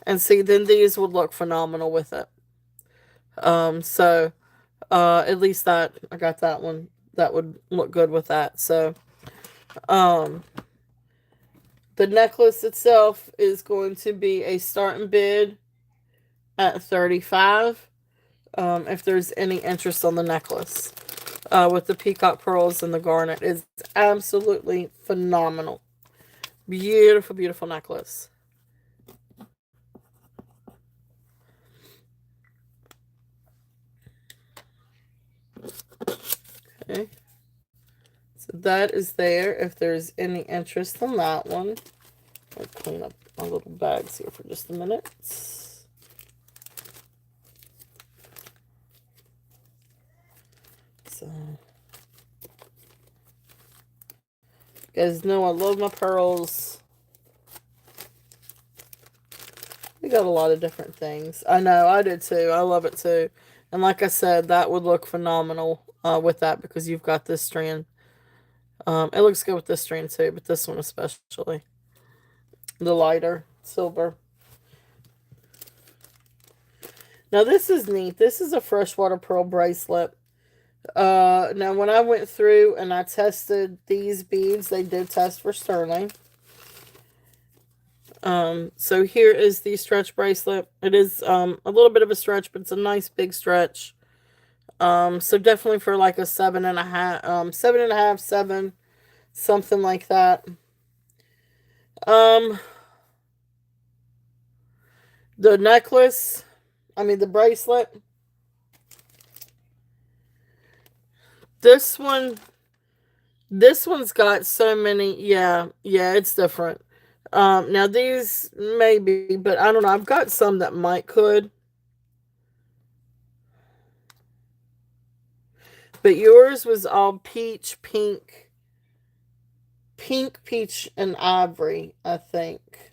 And see, then these would look phenomenal with it. So at least that I got that one. That would look good with that. So um the necklace itself is going to be a starting bid at 35. If there's any interest on the necklace. With the peacock pearls and the garnet is absolutely phenomenal. Beautiful, beautiful necklace. Okay. So that is there if there's any interest in that one. I'll clean up my little bags here for just a minute. So, you guys know I love my pearls. We got a lot of different things. I know, I did too. I love it too. And like I said, that would look phenomenal with that because you've got this strand. It looks good with this strand too, but this one especially. The lighter silver. Now this is neat. This is a freshwater pearl bracelet. Now when I went through and I tested these beads, they did test for sterling. So here is the stretch bracelet. It is a little bit of a stretch, but it's a nice big stretch. So definitely for like a 7.5, 7.5, 7, something like that. Um, the necklace, the bracelet. This one's got so many, yeah, it's different. Now these maybe, but I don't know. I've got some that might could. But yours was all peach, pink, peach, and ivory, I think.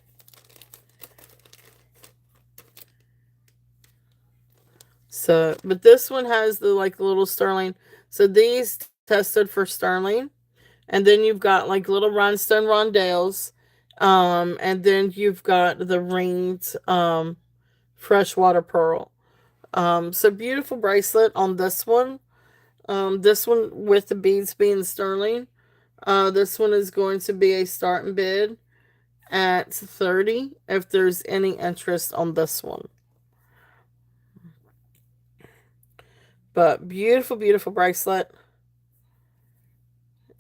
So, but this one has the like little sterling. So these tested for sterling. And then you've got like little rhinestone rondelles. And then you've got the ringed freshwater pearl. So beautiful bracelet on this one. This one with the beads being sterling. This one is going to be a starting bid at 30 if there's any interest on this one. But beautiful, beautiful bracelet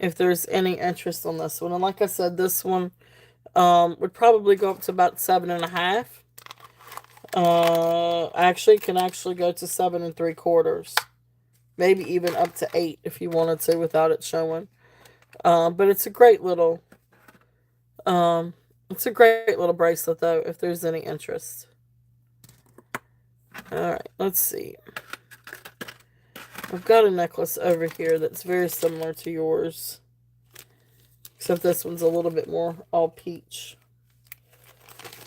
if there's any interest on this one. And like I said, this one would probably go up to about 7.5. Actually can actually go to 7.75. Maybe even up to 8 if you wanted to without it showing. But it's a great little bracelet though if there's any interest. Alright, let's see. I've got a necklace over here that's very similar to yours. Except this one's a little bit more all peach.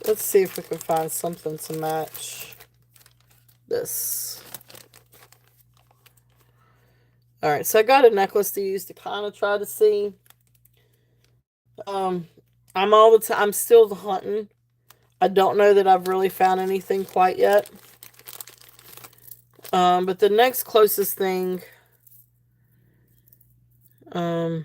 Let's see if we can find something to match this. Alright, so I got a necklace to use to kind of try to see. I'm still hunting. I don't know that I've really found anything quite yet. But the next closest thing, yeah,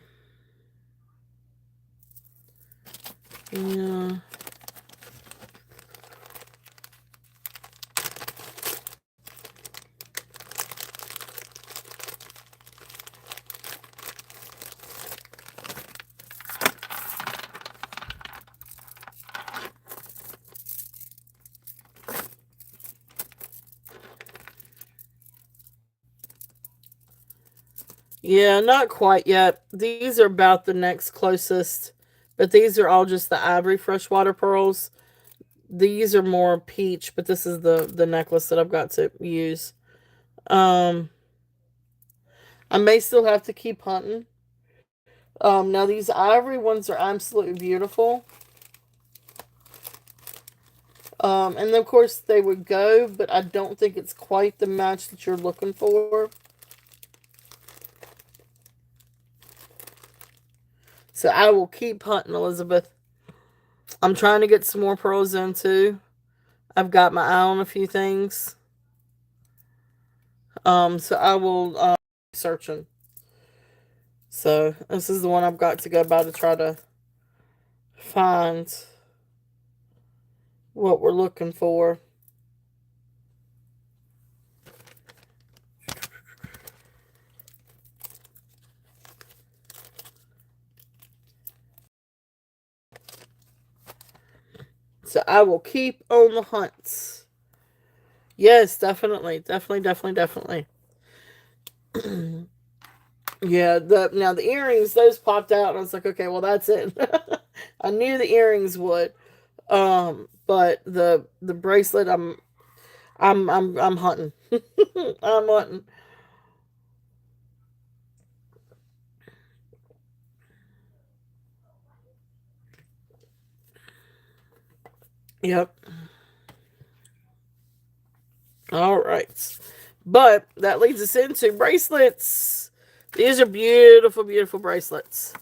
Yeah, not quite yet. These are about the next closest, but these are all just the ivory freshwater pearls. These are more peach, but this is the necklace that I've got to use. Um, I may still have to keep hunting. Now these ivory ones are absolutely beautiful. And of course they would go, but I don't think it's quite the match that you're looking for. So I will keep hunting, Elizabeth. I'm trying to get some more pearls in too. I've got my eye on a few things. So I will searching. So this is the one I've got to go by to try to find what we're looking for. So I will keep on the hunts. Yes, definitely, definitely, definitely, definitely. Yeah, the earrings those popped out, and I was like, okay, well that's it. I knew the earrings would. But the bracelet, I'm hunting. I'm hunting. Yep. All right. But that leads us into bracelets. These are beautiful, beautiful bracelets.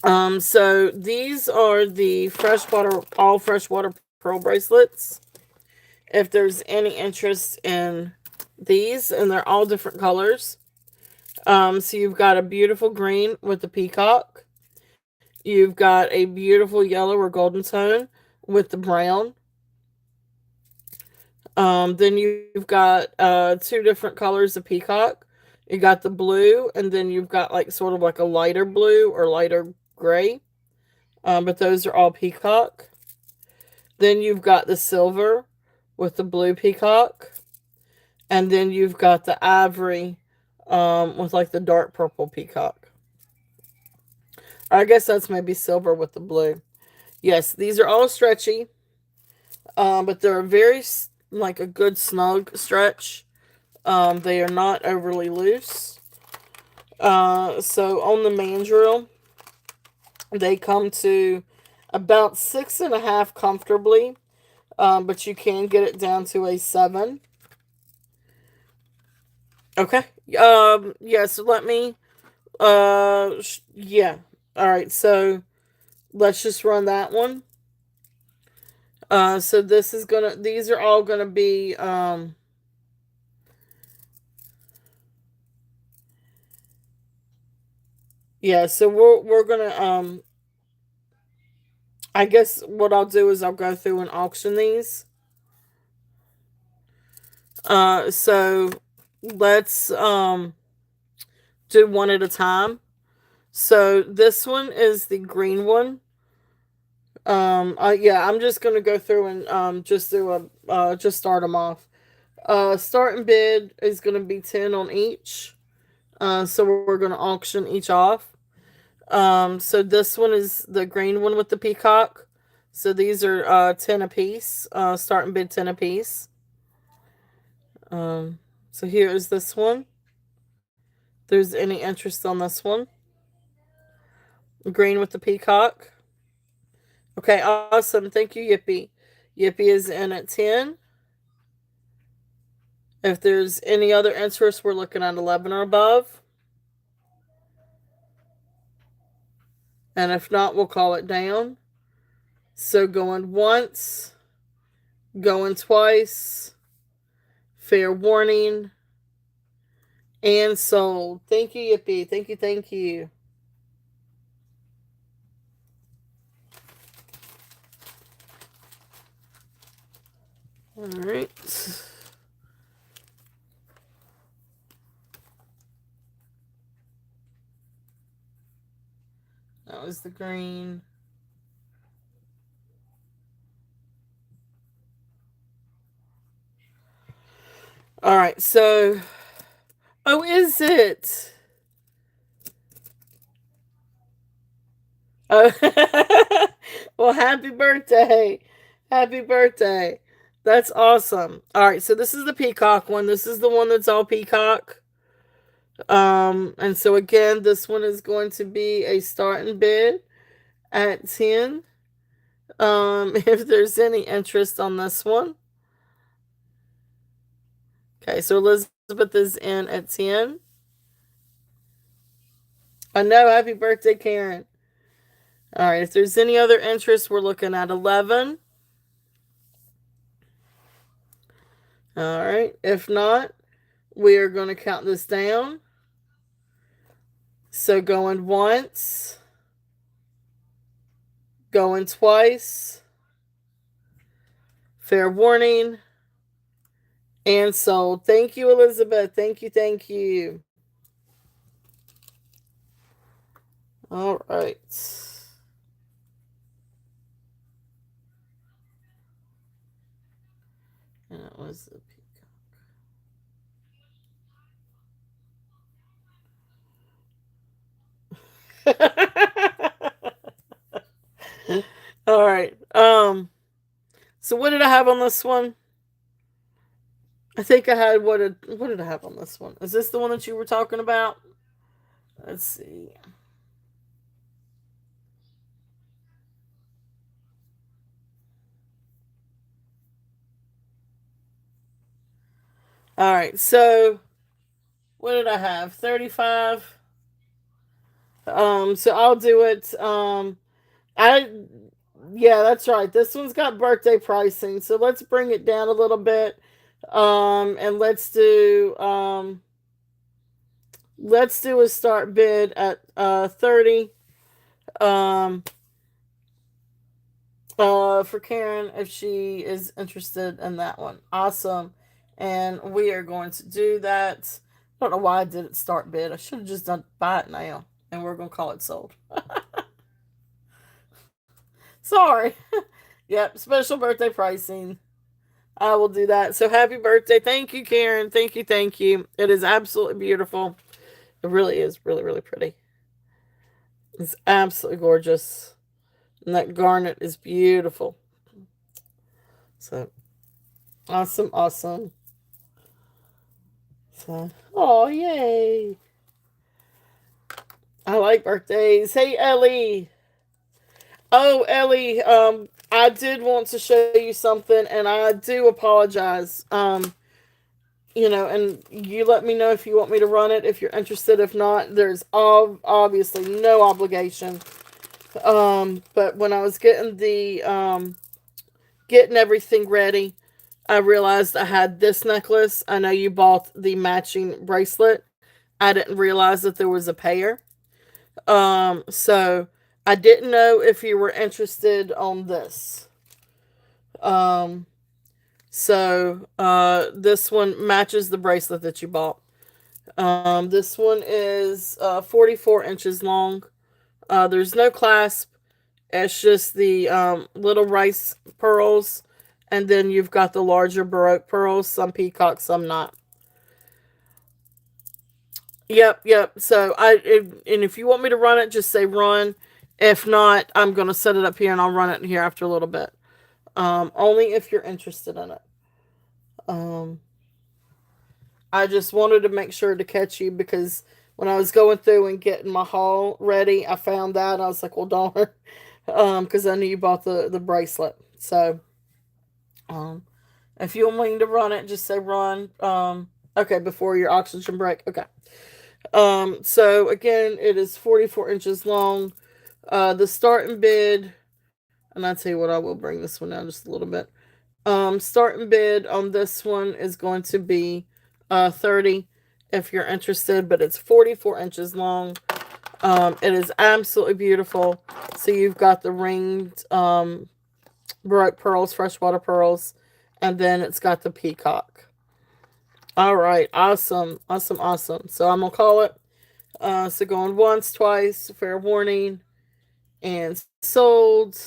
So these are the freshwater, all freshwater pearl bracelets. If there's any interest in these, and they're all different colors. So you've got a beautiful green with the peacock. You've got a beautiful yellow or golden tone with the brown. Then you've got two different colors of peacock. You got the blue, and then you've got like sort of like a lighter blue or lighter gray. But those are all peacock. Then you've got the silver with the blue peacock. And then you've got the ivory with like the dark purple peacock. I guess that's maybe silver with the blue. Yes, these are all stretchy, but they're a very like a good snug stretch. They are not overly loose. So on the mandrel, they come to about 6.5 comfortably, but you can get it down to a 7. Okay. Yeah. So let me. Yeah. All right. So let's just run that one. So this is gonna. These are all gonna be. Yeah. So we're gonna. I guess what I'll do is I'll go through and auction these. So let's do one at a time. So this one is the green one. Yeah, I'm just gonna go through and just do a just start them off. Starting bid is gonna be 10 on each. So we're gonna auction each off. So this one is the green one with the peacock. So these are 10 apiece. Starting bid 10 apiece. Um, so here is this one. If there's any interest on this one. Green with the peacock. Okay, awesome. Thank you, Yippee. Yippee is in at 10. If there's any other interest, we're looking at 11 or above. And if not, we'll call it down. So going once, going twice, fair warning, and sold. Thank you, Yippee. Thank you, thank you. All right. That was the green. All right, so Oh, is it? Oh, well, happy birthday. Happy birthday. That's awesome. All right, so this is the peacock one. This is the one that's all peacock. And so again, this one is going to be a starting bid at 10. If there's any interest on this one. Okay, so Elizabeth is in at 10. I know, happy birthday, Karen. All right, if there's any other interest, we're looking at 11. All right, if not, we are going to count this down. So going once, going twice, fair warning, and sold. Thank you, Elizabeth. Thank you, thank you. All right. And it was the peacock. All right. So what did I have on this one? I think I had what did I have on this one? Is this the one that you were talking about? Let's see. All right. So what did I have? 35. So I'll do it. I yeah, that's right. This one's got birthday pricing, so let's bring it down a little bit. And let's do a start bid at 30. Um for Karen if she is interested in that one. Awesome. And we are going to do that. I don't know why I didn't start bid. I should have just done buy it now. And we're gonna call it sold. Sorry. Yep, special birthday pricing. I will do that. So happy birthday. Thank you, Karen. Thank you, thank you. It is absolutely beautiful. It really is really, really pretty. It's absolutely gorgeous. And that garnet is beautiful. So awesome, awesome. So, oh, yay. I like birthdays. Hey, Ellie. Oh, Ellie, I did want to show you something, and I do apologize. And you let me know if you want me to run it, if you're interested. If not, there's obviously no obligation. But when I was getting everything ready, I realized I had this necklace. I know you bought the matching bracelet. I didn't realize that there was a pair. So I didn't know if you were interested on this. Um, this one matches the bracelet that you bought. This one is 44 inches long. There's no clasp. It's just the little rice pearls, and then you've got the larger baroque pearls. Some peacock, some not. Yep, yep. And if you want me to run it, just say run. If not, I'm gonna set it up here and I'll run it here after a little bit. Only if you're interested in it. Um, I just wanted to make sure to catch you because when I was going through and getting my haul ready, I found that I was like, well, darn, because I knew you bought the bracelet. So, um, if you want me to run it, just say run. Okay, before your oxygen break. Okay. So again, it is 44 inches long. The starting bid, and I tell you what, I will bring this one down just a little bit. Starting bid on this one is going to be 30 if you're interested, but it's 44 inches long. It is absolutely beautiful. So you've got the ringed baroque pearls, freshwater pearls, and then it's got the peacock. All right, awesome, awesome, awesome. So I'm gonna call it. So going once, twice, fair warning, and sold.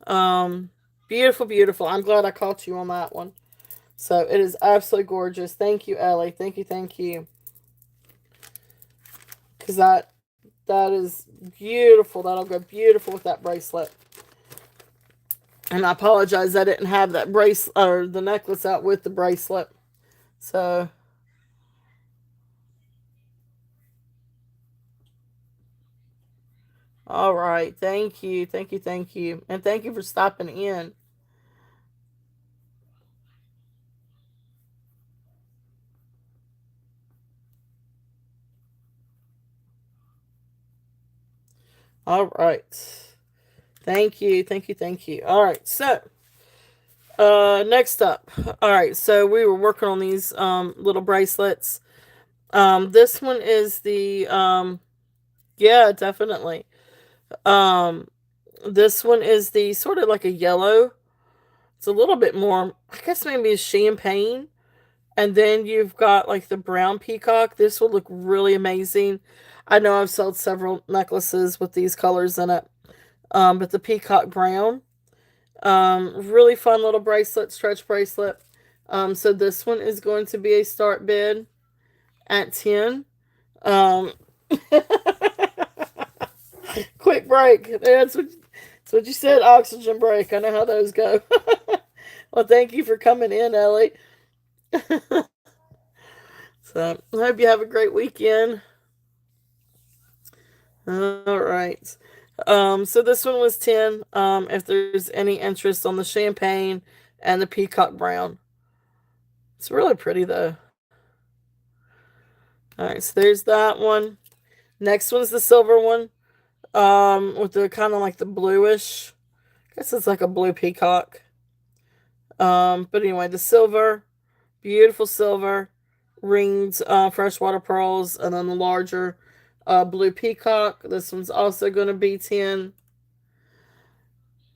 Um, Beautiful, beautiful. I'm glad I caught you on that one. So it is absolutely gorgeous. Thank you, Ellie. Thank you, thank you. because that is beautiful. That'll go beautiful with that bracelet. And I apologize, I didn't have that bracelet or the necklace out with the bracelet. So, all right. Thank you. Thank you. Thank you. And thank you for stopping in. All right. Thank you. Thank you. Thank you. All right. So, next up. All right. So, we were working on these little bracelets. This one is the yeah, definitely. Um this one is the sort of like a yellow. It's a little bit more, I guess maybe champagne. And then you've got like the brown peacock. This will look really amazing. I know I've sold several necklaces with these colors in it. But the peacock brown, really fun little bracelet, stretch bracelet. So this one is going to be a start bid at 10. Um, quick break. That's what you said. Oxygen break. I know how those go. Well, thank you for coming in, Ellie. So I hope you have a great weekend. All right. So this one was 10. If there's any interest on the champagne and the peacock brown. It's really pretty though. All right, so there's that one. Next one's the silver one. With the kind of like the bluish. I guess it's like a blue peacock. But anyway, the silver, beautiful silver, ringed freshwater pearls, and then the larger blue peacock. This one's also going to be 10.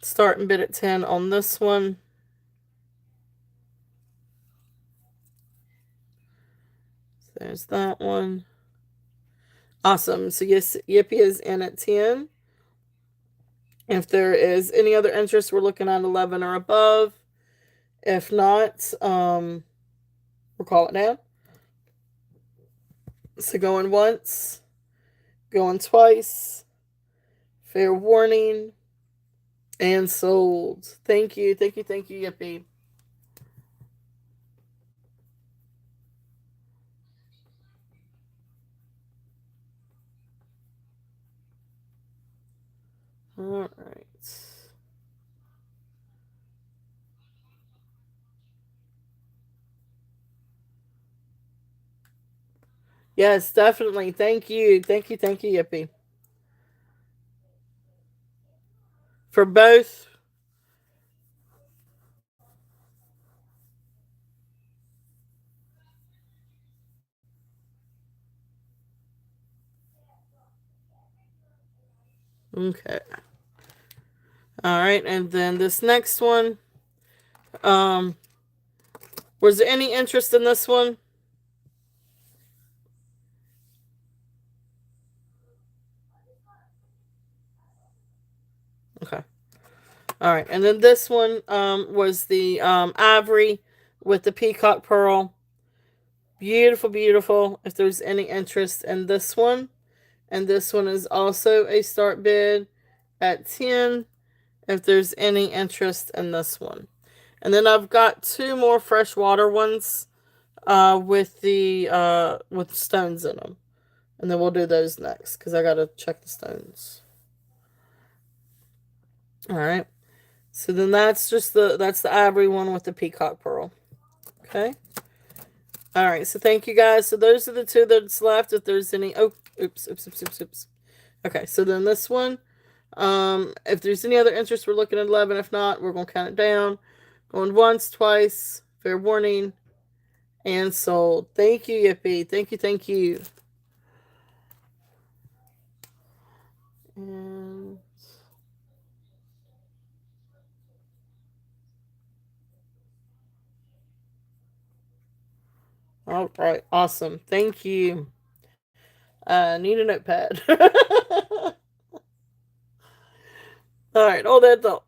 Starting bid at 10 on this one. There's that one. Awesome. So yes, Yippee is in at 10. If there is any other interest, we're looking at 11 or above. If not, we'll call it now. So going once, going twice, fair warning, and sold. Thank you, thank you, thank you, Yippee. All right. Yes, definitely. Thank you, thank you, thank you, Yippee. For both. Okay. All right, and then this next one. Um, was there any interest in this one? Okay. All right, and then this one was the ivory with the peacock pearl. Beautiful, beautiful. If there's any interest in this one, and this one is also a start bid at 10. If there's any interest in this one, and then I've got two more freshwater ones with stones in them, and then we'll do those next because I gotta check the stones. All right. So then that's the ivory one with the peacock pearl. Okay. All right. So thank you guys. So those are the two that's left. If there's any, oh, oops, oops, oops, oops, oops. Okay. So then this one, if there's any other interest, we're looking at 11. If not, we're gonna count it down. Going once, twice, fair warning, and sold. Thank you, Yippee. Thank you, thank you. And all right, awesome. Thank you. Need a notepad. All right, all that though.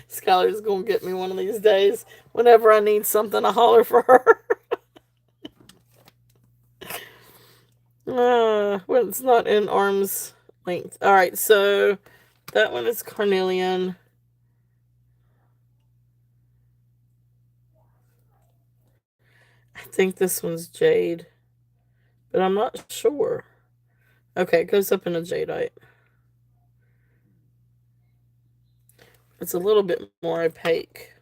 Skylar's gonna get me one of these days. Whenever I need something, I holler for her. When it's not in arm's length. All right, so that one is carnelian. I think this one's jade, but I'm not sure. Okay, it goes up in a jadeite. It's a little bit more opaque.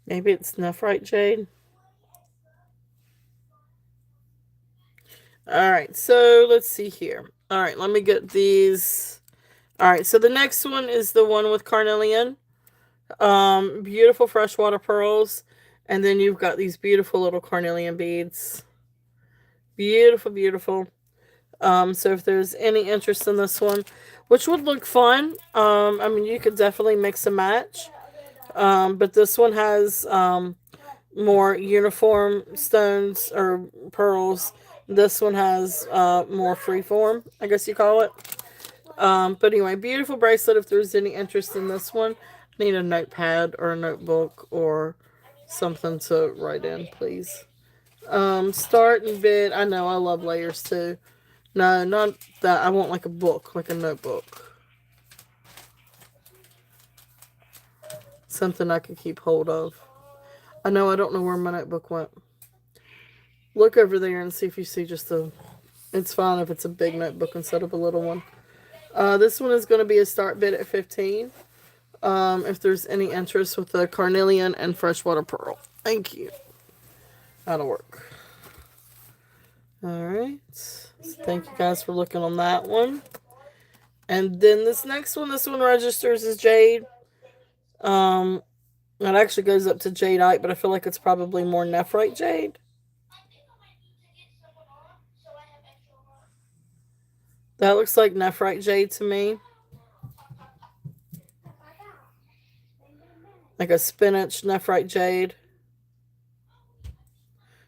Maybe it's nephrite jade. All right, so let's see here. All right, let me get these. All right, so the next one is the one with carnelian. Beautiful freshwater pearls. And then you've got these beautiful little carnelian beads. Beautiful, beautiful. So if there's any interest in this one, which would look fun, I mean, you could definitely mix and match. But this one has more uniform stones or pearls. This one has more freeform, I guess you call it. But anyway, beautiful bracelet. If there's any interest in this one, need a notepad or a notebook or something to write in, please. Start and bid. I know I love layers too. No, not that. I want like a book, like a notebook. Something I could keep hold of. I know I don't know where my notebook went. Look over there and see if you see just a. It's fine if it's a big notebook instead of a little one. This one is going to be a start bid at 15. If there's any interest with the carnelian and freshwater pearl. Thank you. That'll work. All right. So thank you guys for looking on that one. And then this next one, this one registers as jade. It actually goes up to jadeite, but I feel like it's probably more nephrite jade. That looks like nephrite jade to me. Like a spinach nephrite jade.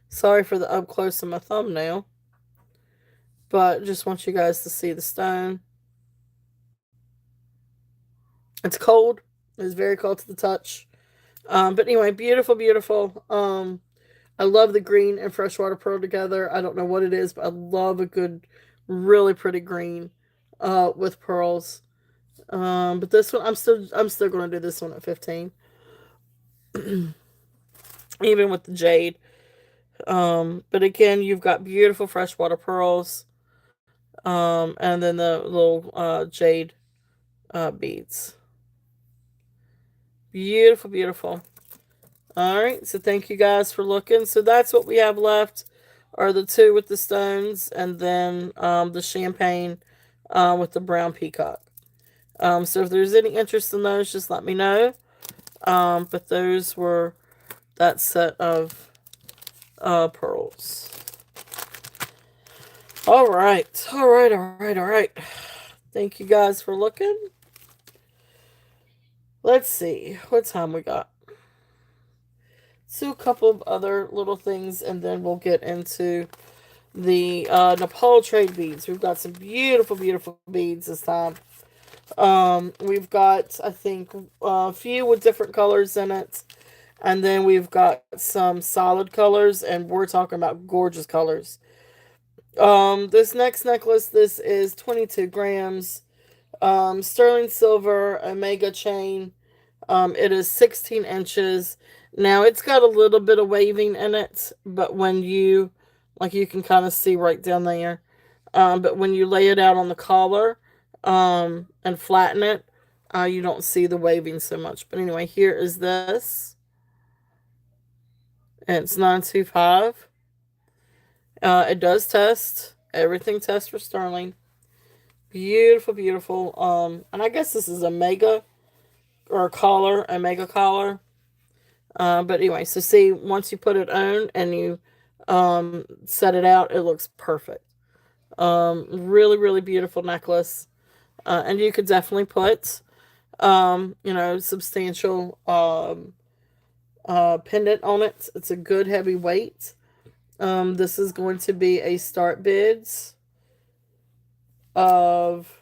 Sorry for the up close of my thumbnail. But just want you guys to see the stone. It's cold. It's very cold to the touch. But anyway, beautiful, beautiful. I love the green and freshwater pearl together. I don't know what it is, but I love a good, really pretty green with pearls. But this one, I'm still going to do this one at 15. Even with the jade. But again, you've got beautiful freshwater pearls. And then the little jade beads. Beautiful, beautiful. All right, so thank you guys for looking. So that's what we have left are the two with the stones and then the champagne with the brown peacock. So if there's any interest in those, just let me know. But those were that set of pearls. All right, all right, all right, all right. Thank you guys for looking. Let's see what time we got. So a couple of other little things, and then we'll get into the Nepal trade beads. We've got some beautiful, beautiful beads this time. We've got, I think, a few with different colors in it. And then we've got some solid colors, and we're talking about gorgeous colors. This next necklace, this is 22 grams. Sterling silver, omega chain. It is 16 inches. Now, it's got a little bit of waving in it, but when you, like you can kind of see right down there. But when you lay it out on the collar and flatten it, you don't see the waving so much. But anyway, here is this. And it's 925. It does test. Everything tests for sterling. Beautiful, beautiful. And I guess this is a mega or a collar, a mega collar. But anyway, so see, once you put it on and you set it out, it looks perfect. Really, really beautiful necklace. And you could definitely put, substantial pendant on it. It's a good heavy weight. This is going to be a start bids of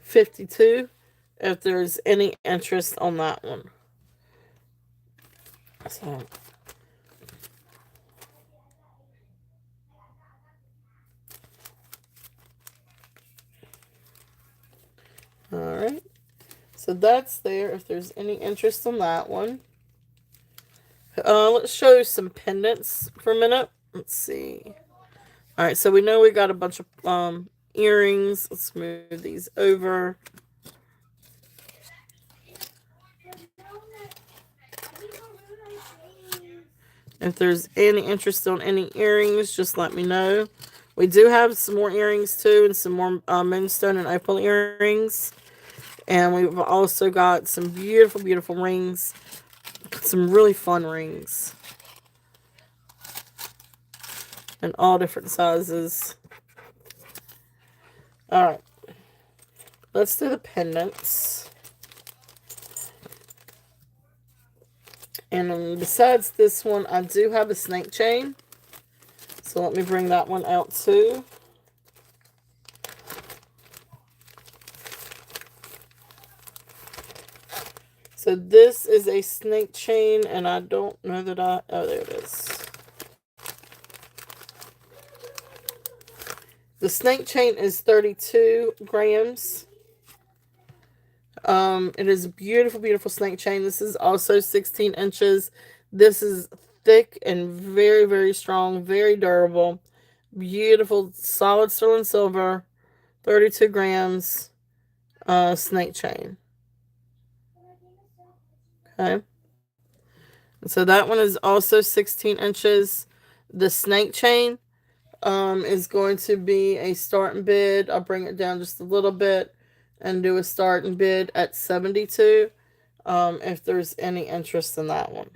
52 if there's any interest on that one. So, all right. So that's there if there's any interest on that one. Let's show you some pendants for a minute. Let's see. All right, so we know we got a bunch of earrings. Let's move these over. If there's any interest on any earrings, just let me know. We do have some more earrings too, and some more moonstone and opal earrings. And we've also got some beautiful, beautiful rings. Some really fun rings. In all different sizes. Alright. Let's do the pendants. And besides this one, I do have a snake chain. So let me bring that one out too. So this is a snake chain, and I don't know that oh, there it is. The snake chain is 32 grams. It is a beautiful, beautiful snake chain. This is also 16 inches. This is thick and very, very strong, very durable. Beautiful, solid sterling silver, 32 grams snake chain. Okay. And so that one is also 16 inches. The snake chain is going to be a starting bid. I'll bring it down just a little bit and do a starting bid at 72 if there's any interest in that one.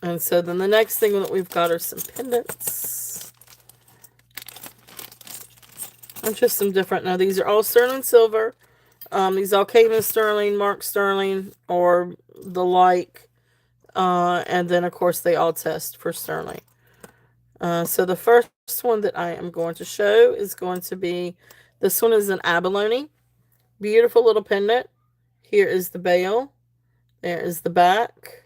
And so then the next thing that we've got are some pendants. And just some different, now these are all sterling silver. These all came in sterling, marked sterling, or the like. And then, of course, they all test for sterling. So the first one that I am going to show is going to be, this one is an abalone. Beautiful little pendant. Here is the bail. There is the back.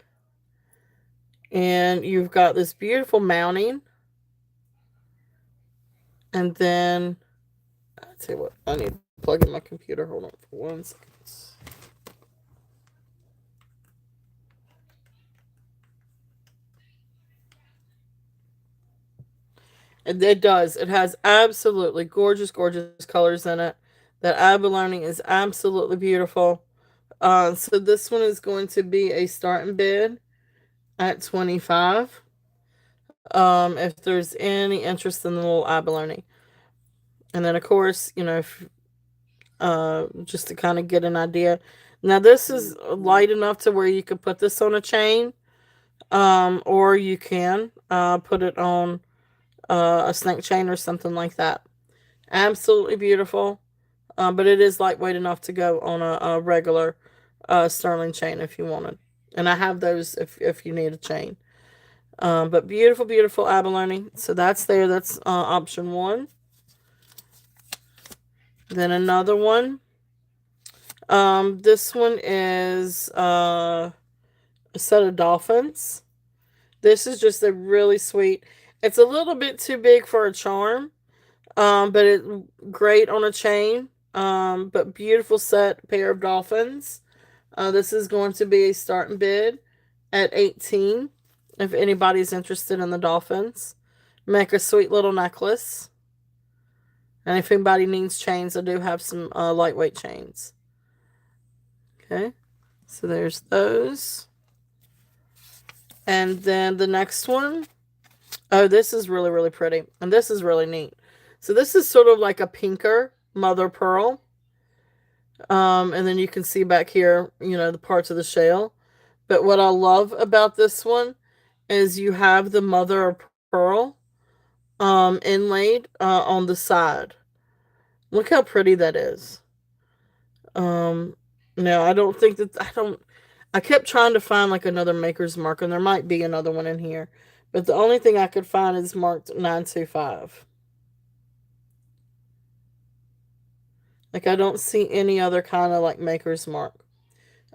And you've got this beautiful mounting. And then, I'll tell you what, I need to plug in my computer. Hold on for 1 second. It does. It has absolutely gorgeous, gorgeous colors in it. That abalone is absolutely beautiful. So this one is going to be a starting bid at 25. If there's any interest in the little abalone. And then, of course, you know, if, just to kind of get an idea. Now, this is light enough to where you could put this on a chain. Or you can put it on a snake chain or something like that. Absolutely beautiful. But it is lightweight enough to go on a regular sterling chain if you wanted. And I have those if you need a chain. But beautiful, beautiful abalone. So that's there. That's option one. Then another one. This one is a set of dolphins. This is just a really sweet. It's a little bit too big for a charm, but it's great on a chain. But beautiful set pair of dolphins. This is going to be a starting bid at 18. If anybody's interested in the dolphins, make a sweet little necklace. And if anybody needs chains, I do have some lightweight chains. Okay, so there's those. And then the next one. Oh, this is really, really pretty. And this is really neat. So this is sort of like a pinker mother pearl. And then you can see back here, you know, the parts of the shell. But what I love about this one is you have the mother of pearl inlaid on the side. Look how pretty that is. No, I don't think that I don't. I kept trying to find like another maker's mark, and there might be another one in here, but the only thing I could find is marked 925. Like I don't see any other kind of like maker's mark.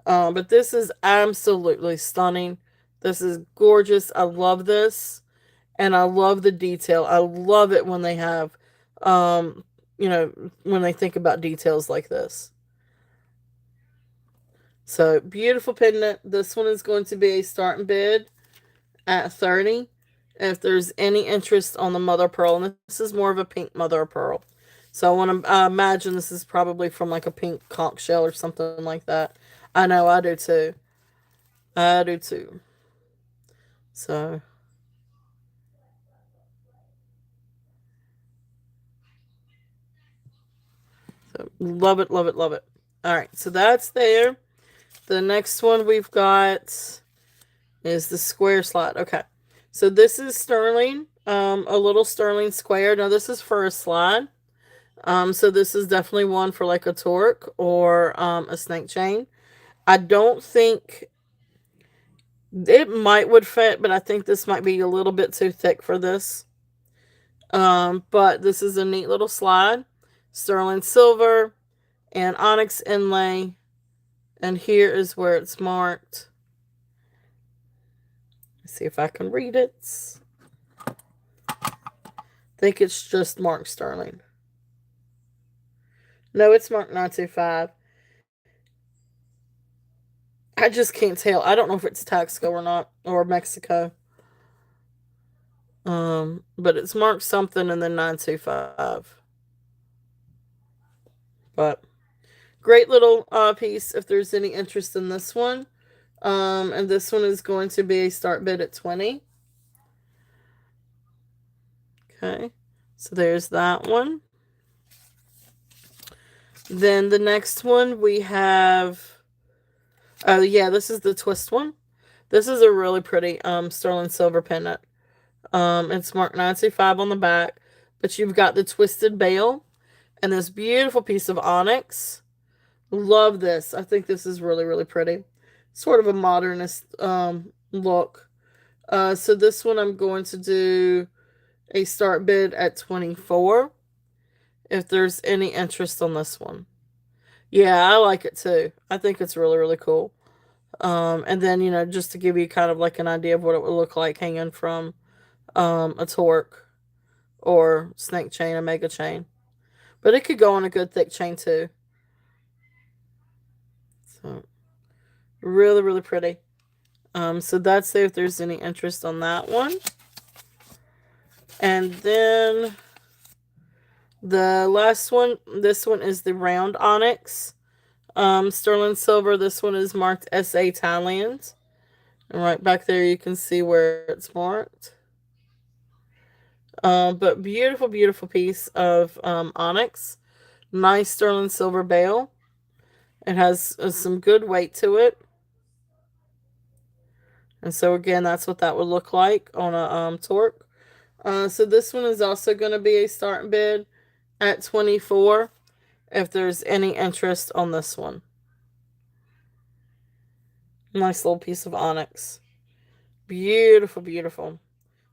But this is absolutely stunning. This is gorgeous. I love this, and I love the detail. I love it when they have, um, when they think about details like this. So beautiful pendant. This one is going to be a starting bid at 30. If there's any interest on the mother of pearl, and this is more of a pink mother of pearl. So I want to imagine this is probably from like a pink conch shell or something like that. I know, I do too. I do too. So, so love it, love it, love it. All right, so that's there. The next one we've got is the square slide. Okay, so this is sterling, a little sterling square. Now this is for a slide. So this is definitely one for like a torque or a snake chain. I don't think it might would fit, but I think this might be a little bit too thick for this. But this is a neat little slide, sterling silver and onyx inlay, and here is where it's marked. Let's see if I can read it. I think it's just marked sterling. No, it's marked 925. I just can't tell. I don't know if it's Taxco or not, or Mexico. But it's marked something and then 925. But great little piece if there's any interest in this one. And this one is going to be a start bid at 20. Okay. So there's that one. Then the next one we have, oh yeah, this is the twist one. This is a really pretty sterling silver pendant. It's marked 925 on the back, but you've got the twisted bail and this beautiful piece of onyx. Love this. I think this is really, really pretty. Sort of a modernist look. So this one I'm going to do a start bid at 24 if there's any interest on this one. Yeah, I like it too. I think it's really, really cool. And then, just to give you kind of like an idea of what it would look like hanging from a torque or snake chain, a mega chain. But it could go on a good thick chain too. So really, really pretty. So that's there if there's any interest on that one. And then the last one, this one is the round onyx. Sterling silver, this one is marked SA Thailand. And right back there you can see where it's marked. But beautiful, beautiful piece of onyx. Nice sterling silver bail. It has some good weight to it. And so again, that's what that would look like on a torque. So this one is also going to be a start bid at 24 if there's any interest on this one. Nice little piece of onyx. Beautiful, beautiful.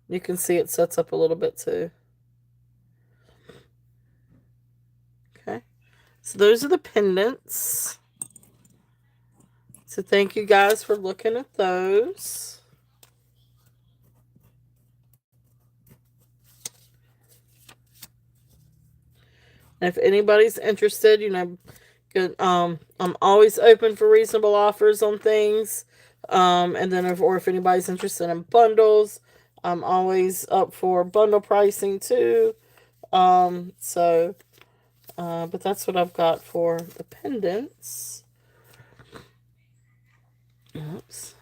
You can see it sets up a little bit too. Okay. So those are the pendants. So thank you guys for looking at those. And if anybody's interested, good, I'm always open for reasonable offers on things. And then if anybody's interested in bundles, I'm always up for bundle pricing too. So but that's what I've got for the pendants. Oops.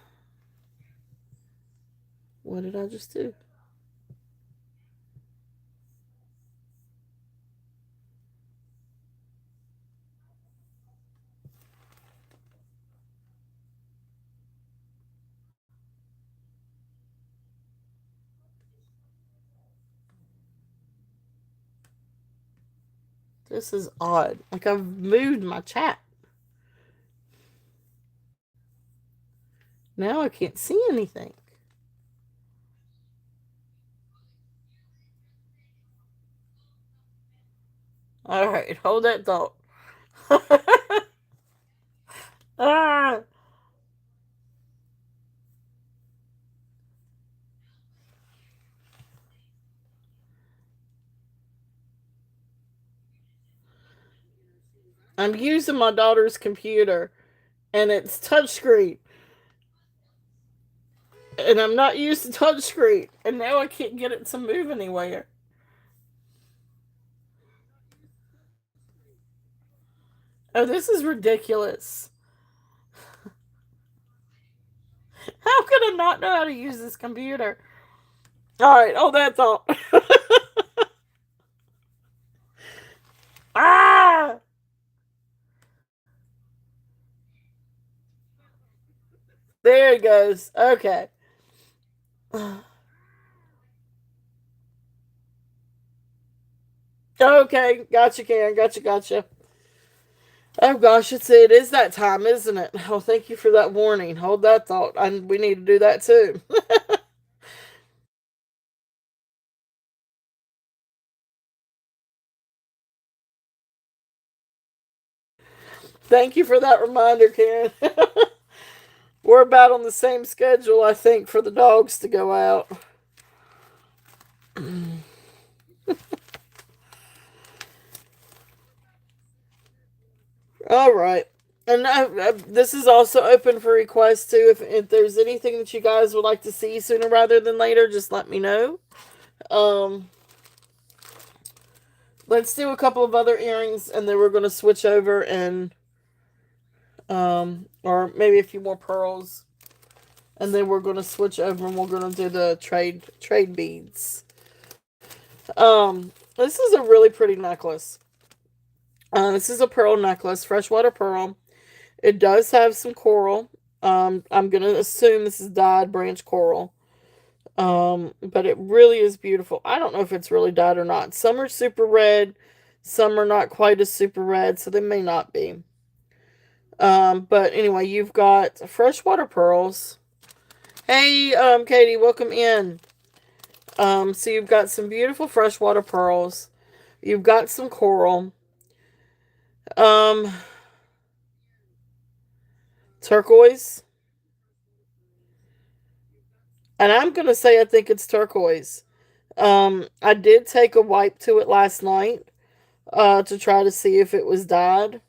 What did I just do? This is odd. Like I've moved my chat. Now I can't see anything. All right, hold that thought. ah, I'm using my daughter's computer, and it's touchscreen, and I'm not used to touchscreen, and now I can't get it to move anywhere. Oh, this is ridiculous. How could I not know how to use this computer? All right, hold that thought. ah, there it goes. Okay. Okay, gotcha, Karen. Gotcha. Oh gosh, it is that time, isn't it? Oh, thank you for that warning. Hold that thought. We need to do that too. Thank you for that reminder, Karen. We're about on the same schedule, I think, for the dogs to go out. All right. And this is also open for requests too. If there's anything that you guys would like to see sooner rather than later, just let me know. Um, let's do a couple of other earrings, and then we're going to switch over and or maybe a few more pearls, and then we're going to switch over and we're going to do the trade beads. This is a really pretty necklace. This is a pearl necklace, freshwater pearl. It does have some coral. I'm gonna assume this is dyed branch coral. But it really is beautiful. I don't know if it's really dyed or not. Some are super red, some are not quite as super red, so they may not be. But anyway, you've got freshwater pearls. Hey, Katie, welcome in. So you've got some beautiful freshwater pearls. You've got some coral. Um, turquoise. And I'm gonna say I think it's turquoise. I did take a wipe to it last night, to try to see if it was dyed,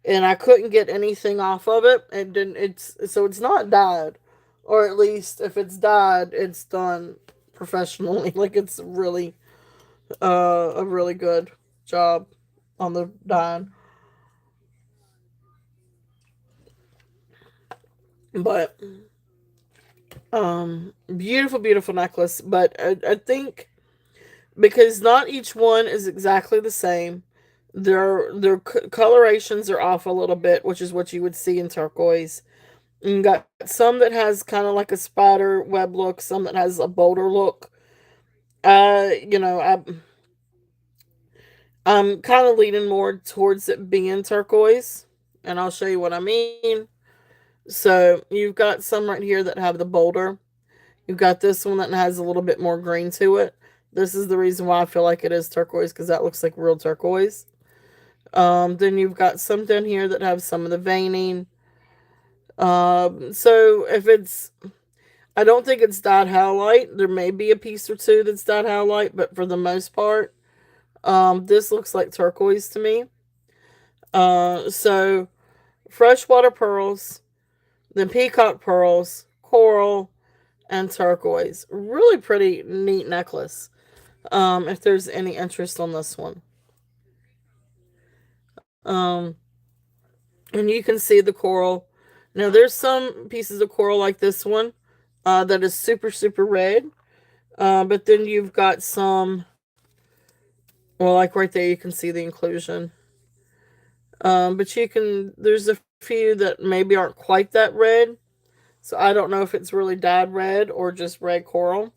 and I couldn't get anything off of it. And then it's not dyed, or at least if it's dyed, it's done professionally. Like it's really a really good job on the dyeing. But beautiful necklace. But I think because not each one is exactly the same. Their colorations are off a little bit, which is what you would see in turquoise. You got some that has kind of like a spider web look, some that has a bolder look. I'm kind of leaning more towards it being turquoise, and I'll show you what I mean. So you've got some right here that have the bolder. You've got this one that has a little bit more green to it. This is the reason why I feel like it is turquoise, because that looks like real turquoise. Then you've got some down here that have some of the veining. So if it's, I don't think it's dyed howlite. There may be a piece or two that's dyed howlite, but for the most part, this looks like turquoise to me. So freshwater pearls, then peacock pearls, coral, and turquoise. Really pretty, neat necklace. If there's any interest on this one. Um, and you can see the coral. Now, there's some pieces of coral like this one, that is super red. But then you've got some, well, like right there, you can see the inclusion. But there's a few that maybe aren't quite that red. So I don't know if it's really dyed red or just red coral.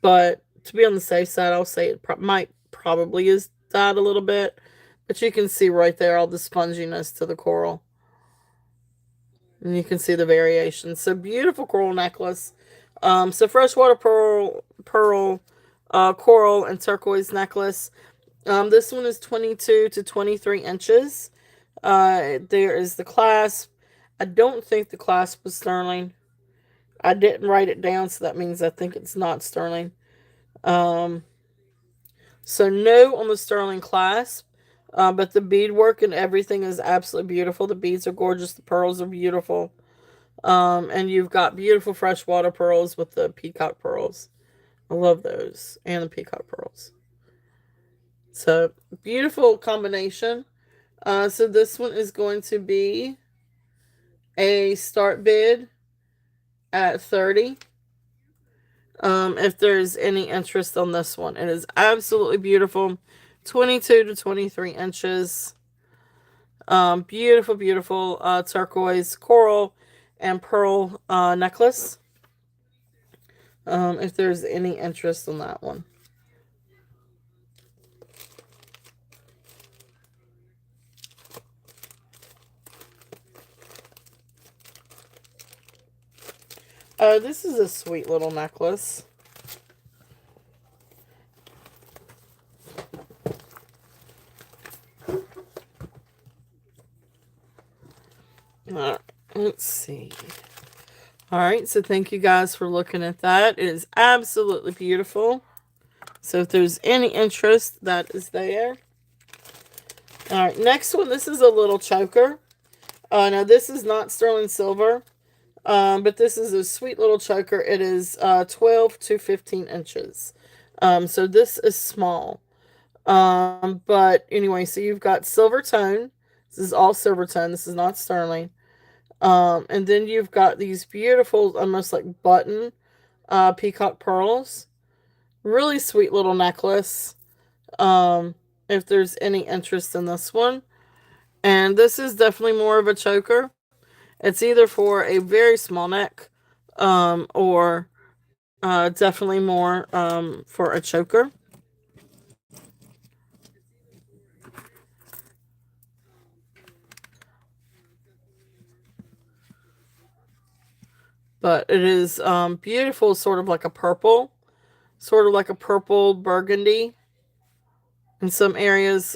But to be on the safe side, I'll say it might probably is dyed a little bit. But you can see right there all the sponginess to the coral. And you can see the variations. So beautiful coral necklace. So freshwater pearl, coral, and turquoise necklace. This one is 22 to 23 inches. There is the clasp. I don't think the clasp was sterling. I didn't write it down, so that means I think it's not sterling. Um, so no on the sterling clasp. But the beadwork and everything is absolutely beautiful. The beads are gorgeous. The pearls are beautiful. And you've got beautiful freshwater pearls with the peacock pearls. I love those. And the peacock pearls. So, beautiful combination. So this one is going to be a start bid at 30. If there's any interest on this one, it is absolutely beautiful. 22 to 23 inches. Beautiful, beautiful turquoise, coral, and pearl necklace. If there's any interest on that one. This is a sweet little necklace. Let's see. All right, so thank you guys for looking at that. It is absolutely beautiful. So if there's any interest, that is there. All right, next one. This is a little choker. Now this is not sterling silver, but this is a sweet little choker. It is 12 to 15 inches. So this is small. But anyway, so you've got silver tone. This is all silver tone. This is not sterling. And then you've got these beautiful, almost like button peacock pearls. Really sweet little necklace. Um, if there's any interest in this one. And this is definitely more of a choker. It's either for a very small neck or definitely more for a choker. But it is beautiful, sort of like a purple burgundy in some areas,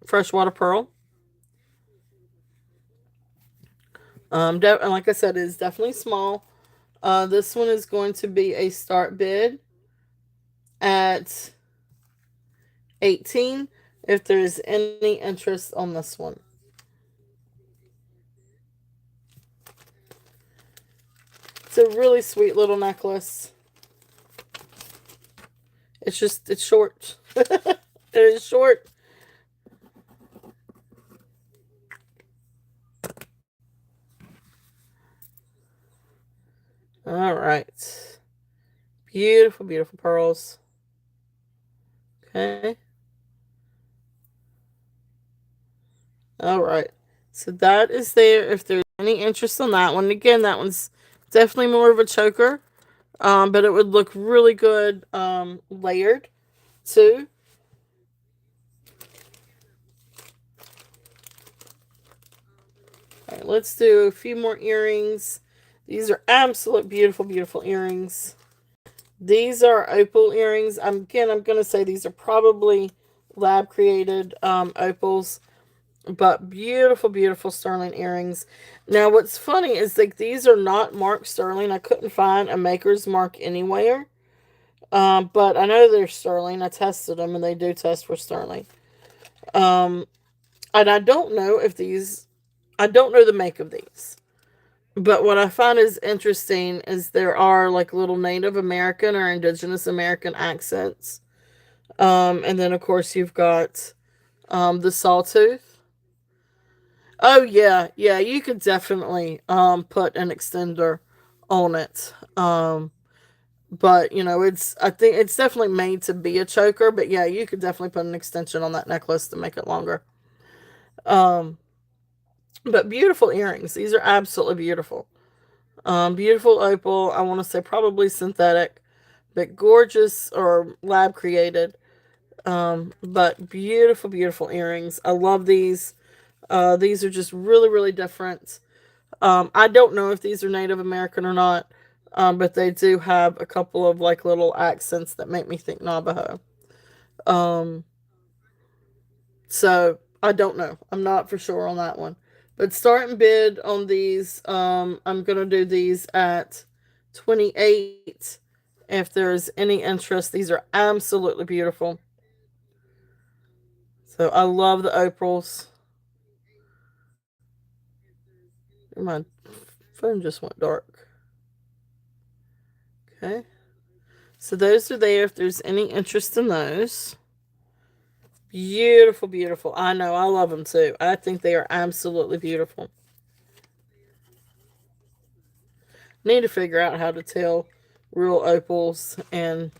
freshwater pearl. And like I said, it is definitely small. This one is going to be a start bid at 18 if there's any interest on this one. It's a really sweet little necklace. It's short. It is short. All right. Beautiful, beautiful pearls. Okay. All right. So that is there. If there's any interest on that one, again, that one's definitely more of a choker, but it would look really good layered too. All right, let's do a few more earrings. These are absolute beautiful, beautiful earrings. These are opal earrings. I'm gonna say these are probably lab created opals, but beautiful, beautiful sterling earrings. Now, what's funny is like these are not marked sterling. I couldn't find a maker's mark anywhere. But I know they're sterling. I tested them, and they do test for sterling. Um, and I don't know if these. I don't know the make of these. But what I find is interesting is there are like little Native American or Indigenous American accents. And then of course you've got the sawtooth. Oh yeah, yeah, you could definitely put an extender on it. But you know, I think it's definitely made to be a choker, but yeah, you could definitely put an extension on that necklace to make it longer. Um but beautiful earrings. These are absolutely beautiful. Beautiful opal. I want to say probably synthetic, but gorgeous or lab created. But beautiful, beautiful earrings. I love these. These are just really, really different. I don't know if these are Native American or not, but they do have a couple of like little accents that make me think Navajo. Um, so I don't know. I'm not for sure on that one. But starting bid on these, I'm gonna do these at 28. If there's any interest, these are absolutely beautiful. So I love the opals. My phone just went dark. Okay. So those are there if there's any interest in those. Beautiful, beautiful. I know, I love them too. I think they are absolutely beautiful. Need to figure out how to tell real opals and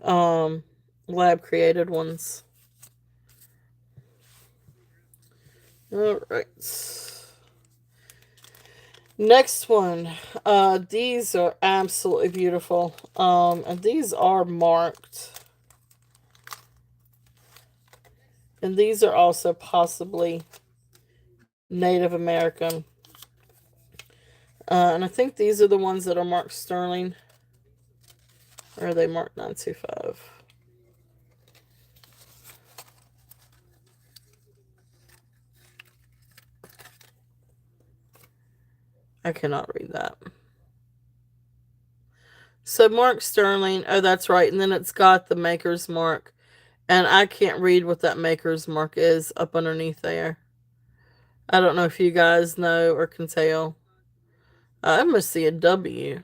um lab created ones. All right. Next one. These are absolutely beautiful. And these are marked. And these are also possibly Native American. And I think these are the ones that are marked Sterling. Or are they marked 925? I cannot read that. So Mark Sterling. Oh, that's right. And then it's got the maker's mark. And I can't read what that maker's mark is up underneath there. I don't know if you guys know or can tell. I must see a W.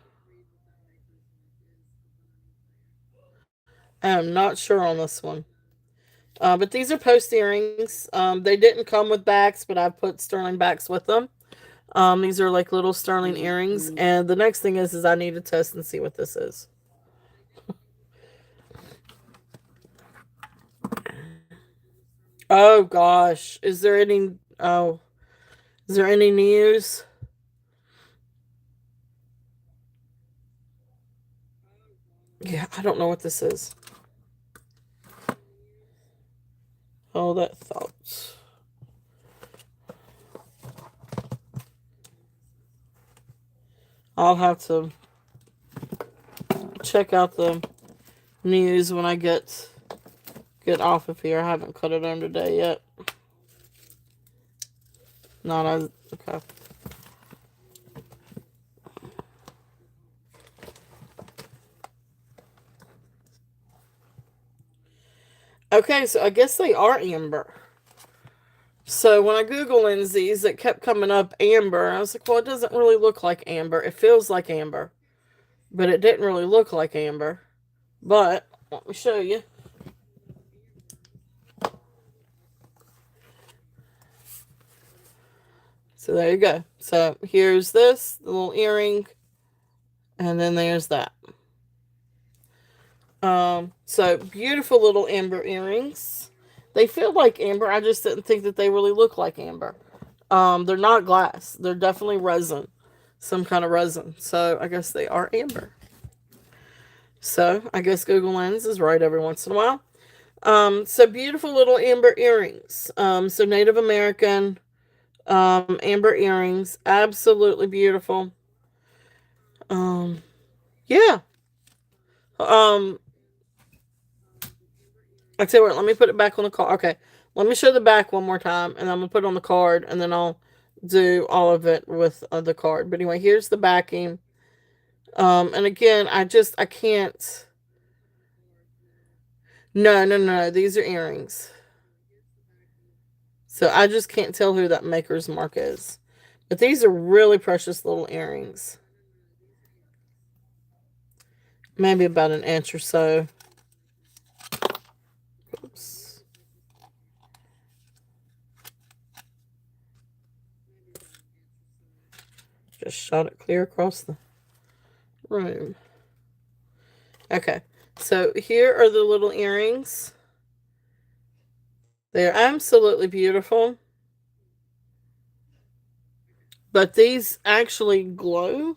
I am not sure on this one. But these are post earrings. They didn't come with backs, but I've put sterling backs with them. These are like little sterling earrings. And the next thing is I need to test and see what this is. Oh gosh, is there any news? Yeah, I don't know what this is. Oh, that thought. I'll have to check out the news when I get off of here. I haven't cut it on today yet. Not as okay. Okay, so I guess they are amber. So when I Google Lindsay's, it kept coming up amber. I was like, well, it doesn't really look like amber. It feels like amber, but it didn't really look like amber. But let me show you. So there you go. So here's this, the little earring, and then there's that. So beautiful little amber earrings. They feel like amber. I just didn't think that they really look like amber. They're not glass. They're definitely resin, some kind of resin. So I guess they are amber. So I guess Google Lens is right every once in a while. So beautiful little amber earrings. So Native American amber earrings, absolutely beautiful. Um, yeah. Um, I tell you what, let me put it back on the card. Okay, let me show the back one more time, and I'm gonna put it on the card, and then I'll do all of it with the card. But anyway, here's the backing. And again, I can't. No, no, no. These are earrings, so I just can't tell who that maker's mark is. But these are really precious little earrings. Maybe about an inch or so. Oops. Just shot it clear across the room. Okay, so here are the little earrings. They're absolutely beautiful. But these actually glow.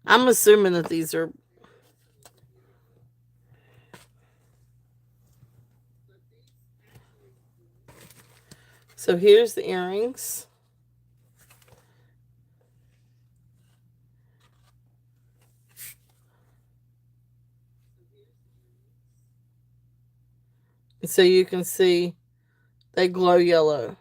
I'm assuming that these are. So here's the earrings. So you can see they glow yellow.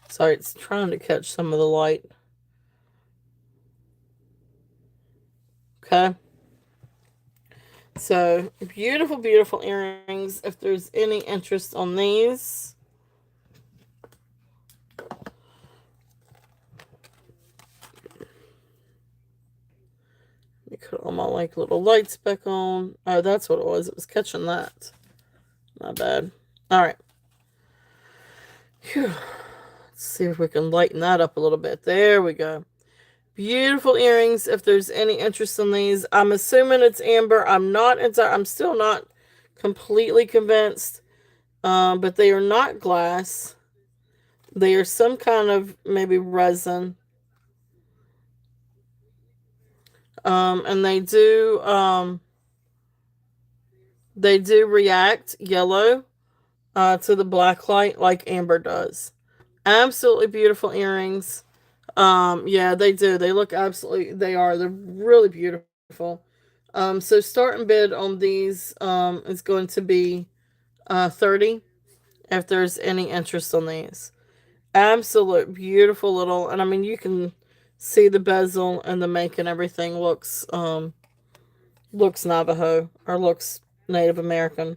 Sorry, it's trying to catch some of the light. Okay. So beautiful, beautiful earrings. If there's any interest on these, let me put all my like little lights back on. Oh, that's what it was. It was catching that. Not bad. All right. Phew. Let's see if we can lighten that up a little bit. There we go. Beautiful earrings. If there's any interest in these, I'm assuming it's amber. I'm still not completely convinced. But they are not glass. They are some kind of maybe resin. And they do react yellow to the black light like amber does. Absolutely beautiful earrings. Yeah, they do. They look absolutely. They're really beautiful. So starting bid on these is going to be 30 if there's any interest on these. Absolute beautiful little, and I mean you can see the bezel and the make and everything looks Navajo or looks Native American.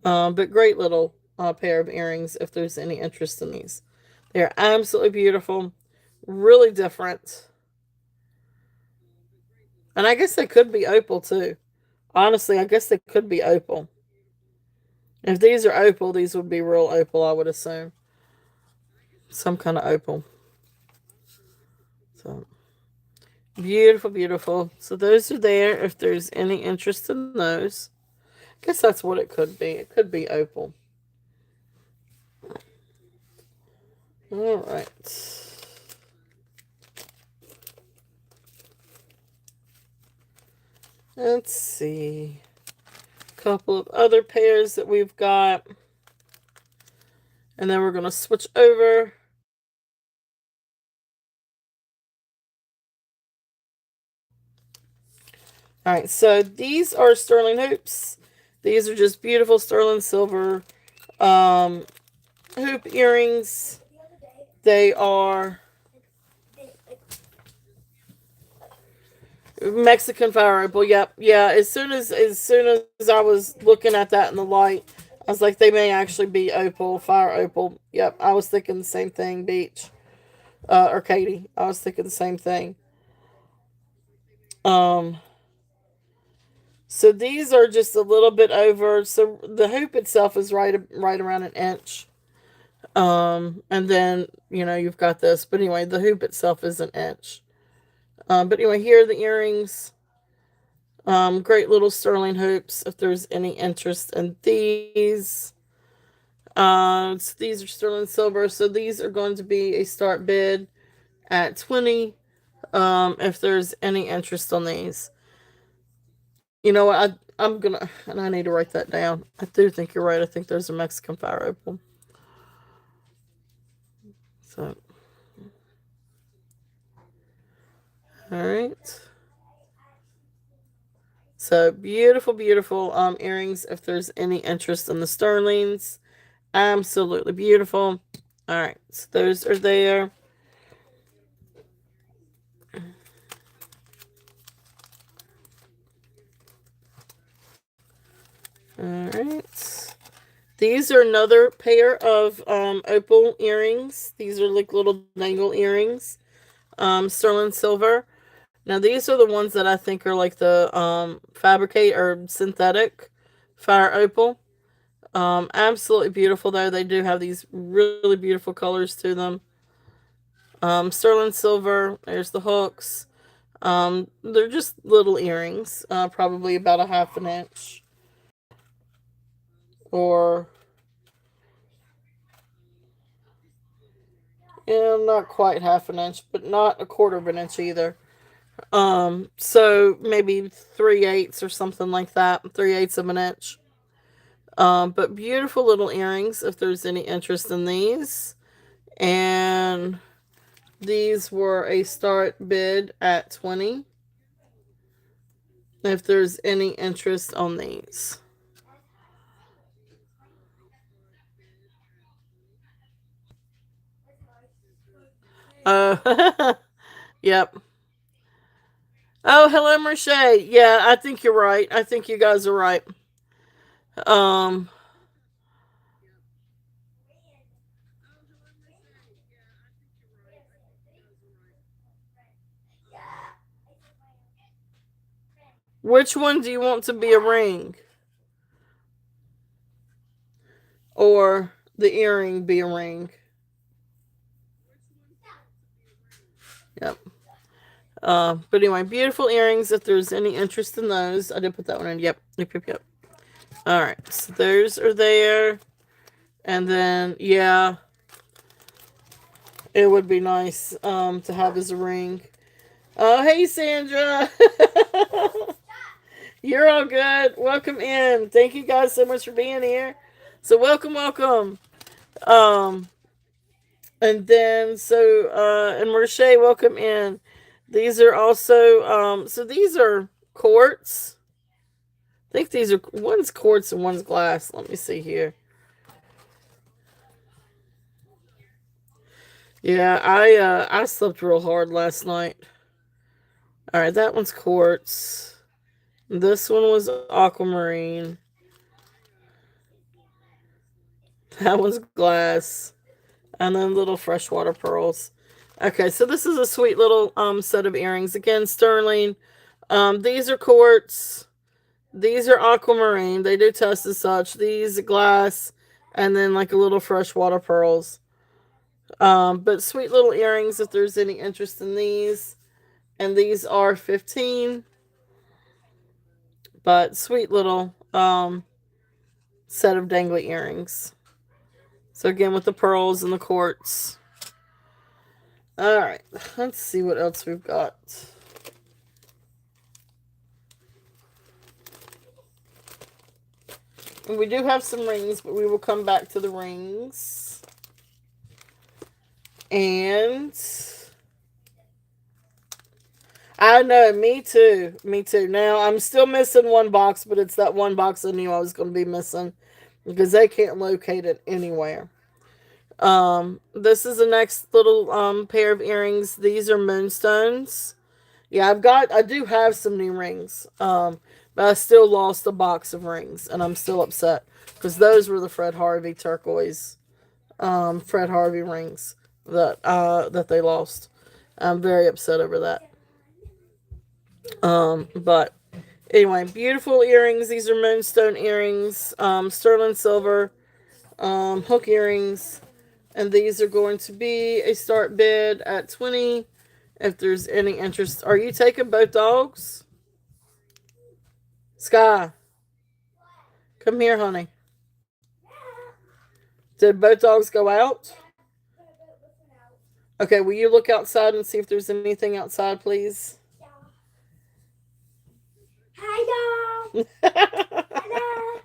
But great little pair of earrings if there's any interest in these. They're absolutely beautiful, really different. And I guess they could be opal too. Honestly, I guess they could be opal. If these are opal, these would be real opal, I would assume. Some kind of opal. So beautiful, beautiful. So those are there if there's any interest in those. I guess that's what it could be. It could be opal. All right. Let's see. A couple of other pairs that we've got. And then we're going to switch over. All right, so these are sterling hoops. These are just beautiful sterling silver um, hoop earrings. They are Mexican fire opal. Yep, yeah. As soon as I was looking at that in the light, I was like, they may actually be opal, fire opal. Yep, I was thinking the same thing. Beach, or Katie. I was thinking the same thing. Um, so these are just a little bit over. So the hoop itself is right around an inch. And then you've got this, but anyway, the hoop itself is an inch. But anyway, here are the earrings. Great little sterling hoops. If there's any interest in these, so these are sterling silver. So these are going to be a start bid at 20. If there's any interest on these, you know what? I'm gonna, and I need to write that down. I do think you're right. I think there's a Mexican fire opal. So, all right. So beautiful, beautiful earrings. If there's any interest in the sterlings, absolutely beautiful. All right, so those are there. All right. These are another pair of opal earrings. These are like little dangle earrings. Sterling silver. Now these are the ones that I think are like the fabricate or synthetic fire opal. Absolutely beautiful though. They do have these really beautiful colors to them. Sterling silver. There's the hooks. They're just little earrings, probably about a half an inch, or yeah, not quite half an inch, but not a quarter of an inch either. So maybe 3/8 or something like that, 3/8 of an inch. But beautiful little earrings if there's any interest in these. And These were a start bid at 20. If there's any interest on these. Yep. Oh, hello, Merche. Yeah, I think you're right. I think you guys are right. Um, which one do you want to be a ring? Or the earring be a ring? Yep. But anyway, beautiful earrings. If there's any interest in those, I did put that one in. Yep. Yep, yep, yep. All right. So those are there. And then, yeah, it would be nice to have as a ring. Oh, hey, Sandra. You're all good. Welcome in. Thank you guys so much for being here. So welcome, welcome. Um, and then and Merche, welcome in. These are also so these are quartz. I think these are one's quartz and one's glass. Let me see here. Yeah, I slept real hard last night. All right, that one's quartz. This one was aquamarine. That one's glass. And then little freshwater pearls. Okay, so this is a sweet little set of earrings. Again, sterling. These are quartz. These are aquamarine. They do test as such. These glass, and then like a little freshwater pearls. But sweet little earrings if there's any interest in these. And these are 15. But sweet little set of dangly earrings. So again with the pearls and the quartz. Alright, let's see what else we've got. And we do have some rings, but we will come back to the rings. And I know, me too. Me too. Now, I'm still missing one box, but it's that one box I knew I was going to be missing because they can't locate it anywhere. This is the next little pair of earrings. These are moonstones. Yeah, I do have some new rings. But I still lost a box of rings, and I'm still upset because those were the Fred Harvey turquoise, Fred Harvey rings that they lost. I'm very upset over that. But anyway, beautiful earrings. These are moonstone earrings, sterling silver, hook earrings, and these are going to be a start bid at 20. If there's any interest, are you taking both dogs? Sky, come here, honey. Did both dogs go out? Okay, will you look outside and see if there's anything outside, please? Hi, dog. Hello.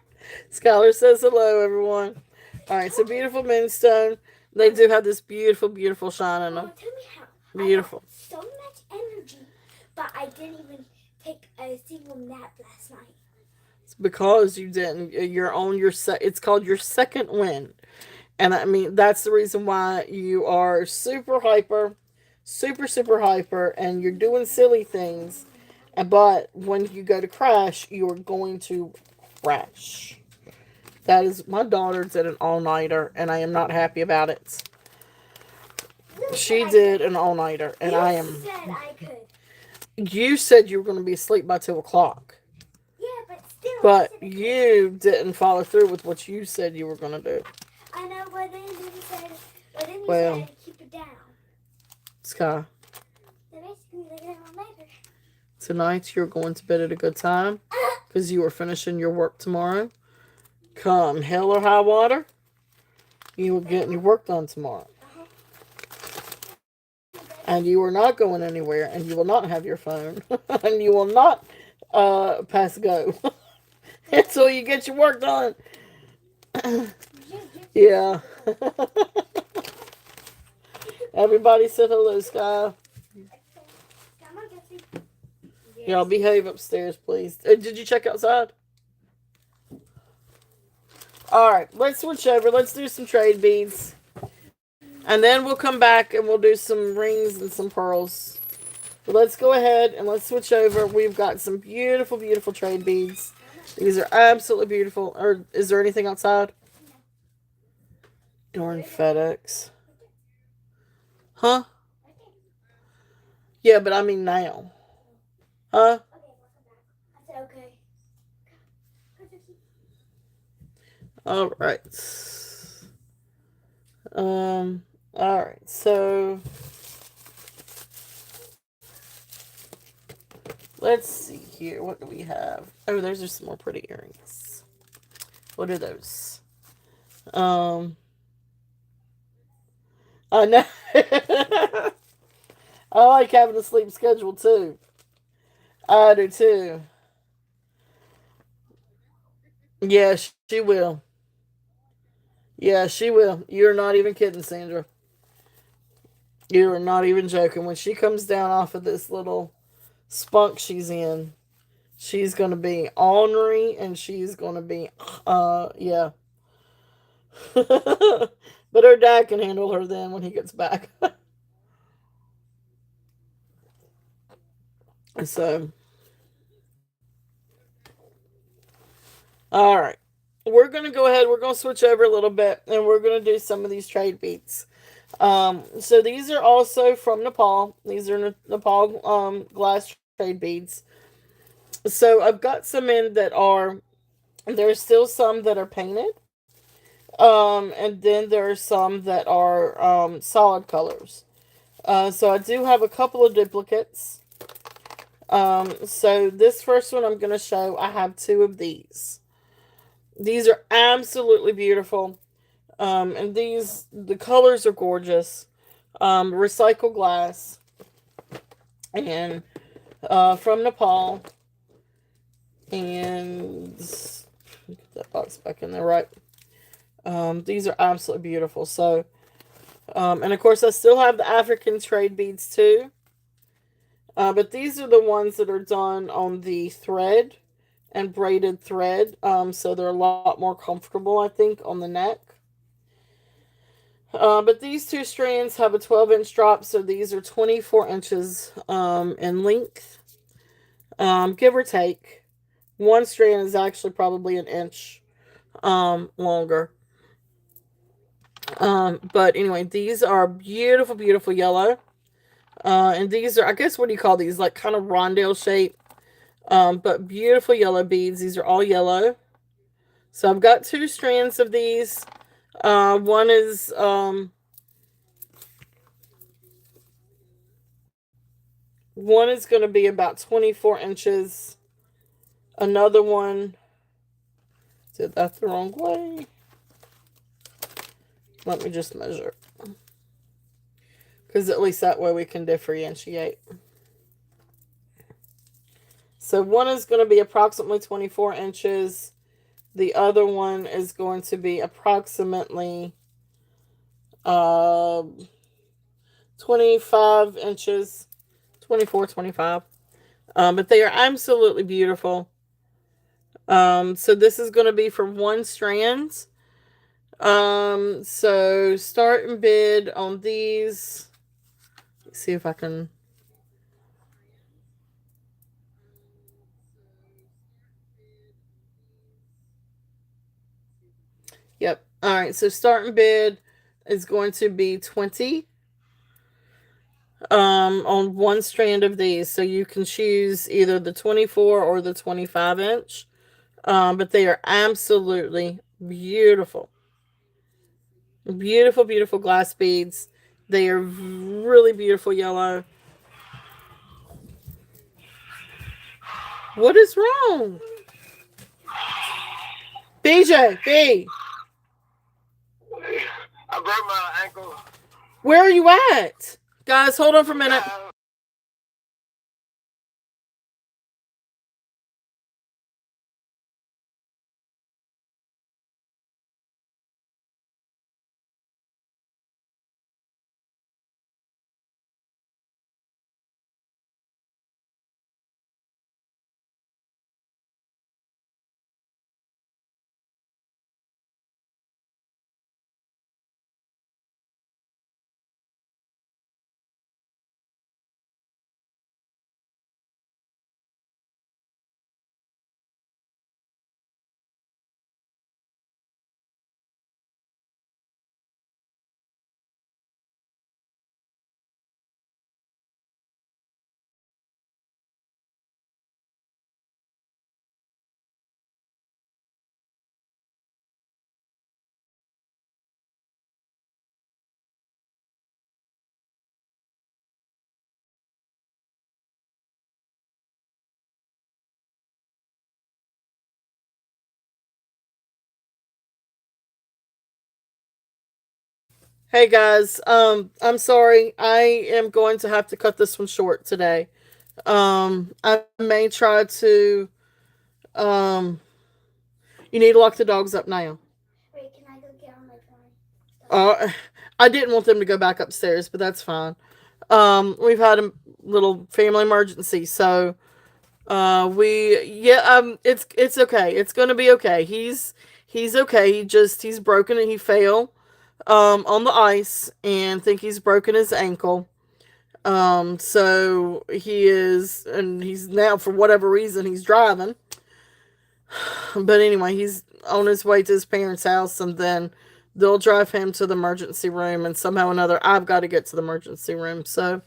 Skylar says hello, everyone. All right, so beautiful moonstone. They do have this beautiful, beautiful shine in them. Tell me how. Beautiful. I got so much energy, but I didn't even take a single nap last night. It's because you didn't. You're on your set. It's called your second wind, and I mean that's the reason why you are super hyper, super hyper, and you're doing silly things. But when you go to crash, you are going to crash. That is, my daughter did an all-nighter, and I am not happy about it. She did an all-nighter, and I am. You said I could. You said you were going to be asleep by 2 o'clock. Yeah, but still. But you didn't follow through with what you said you were going to do. I know, but then you said, keep it down. Sky, So basically, they're going to later. tonight you're going to bed at a good time because you are finishing your work tomorrow. Come hell or high water, you are getting your work done tomorrow. And you are not going anywhere, and you will not have your phone, and you will not pass go until you get your work done. Yeah. Everybody said hello, Sky. Come on, Jesse. Y'all behave upstairs, please. Did you check outside? All right, let's switch over. Let's do some trade beads. And then we'll come back and we'll do some rings and some pearls. But let's go ahead and let's switch over. We've got some beautiful, beautiful trade beads. These are absolutely beautiful. Or is there anything outside? Darn FedEx. Huh? Yeah, but I mean now. Huh? Okay, welcome back. I said okay. All right. All right. So let's see here. What do we have? Oh, those are some more pretty earrings. What are those? I know. I like having a sleep schedule too. I do too. Yeah, she will. Yeah, she will. You're not even kidding, Sandra. You are not even joking. When she comes down off of this little spunk she's in, she's going to be ornery and she's going to be, yeah. But her dad can handle her then when he gets back. So, all right. We're going to go ahead. We're going to switch over a little bit and we're going to do some of these trade beats. So these are also from Nepal. These are Nepal glass trade beads. So I've got some in that are, there's still some that are painted. And then there are some that are solid colors. So I do have a couple of duplicates. So this first one I'm going to show, I have two of these. These are absolutely beautiful. And the colors are gorgeous. Recycled glass. And from Nepal. And get that box back in there, right? These are absolutely beautiful. So, and of course, I still have the African trade beads too. But these are the ones that are done on the thread and braided thread. So they're a lot more comfortable, I think, on the neck. But these two strands have a 12-inch drop, so these are 24 inches in length, give or take. One strand is actually probably an inch longer. But anyway, these are beautiful, beautiful yellow. And these are, I guess, what do you call these? Like kind of rondelle shape. But beautiful yellow beads. These are all yellow. So I've got two strands of these. One is going to be about 24 inches. Another one, did that the wrong way? Let me just measure. Because at least that way we can differentiate. So one is going to be approximately 24 inches. The other one is going to be approximately 25 inches. 24, 25. But they are absolutely beautiful. So this is going to be for one strand. So start and bid on these. Let's see if I can. Yep. All right. So start and bid is going to be 20 on one strand of these. So you can choose either the 24 or the 25 inch. But they are absolutely beautiful. Beautiful, beautiful glass beads. They are really beautiful yellow. What is wrong? BJ, B. I broke my ankle. Where are you at? Guys, hold on for a minute. Hey guys, I'm sorry. I am going to have to cut this one short today. I may try to. Um, you need to lock the dogs up now. Wait, can I go get on my phone? Uh, I didn't want them to go back upstairs, but that's fine. We've had a little family emergency, so it's okay. It's gonna be okay. He's okay. He's broken and he fell on the ice and think he's broken his ankle. So he is, and he's now for whatever reason he's driving. But anyway, he's on his way to his parents' house, and then they'll drive him to the emergency room, and somehow or another, I've got to get to the emergency room. So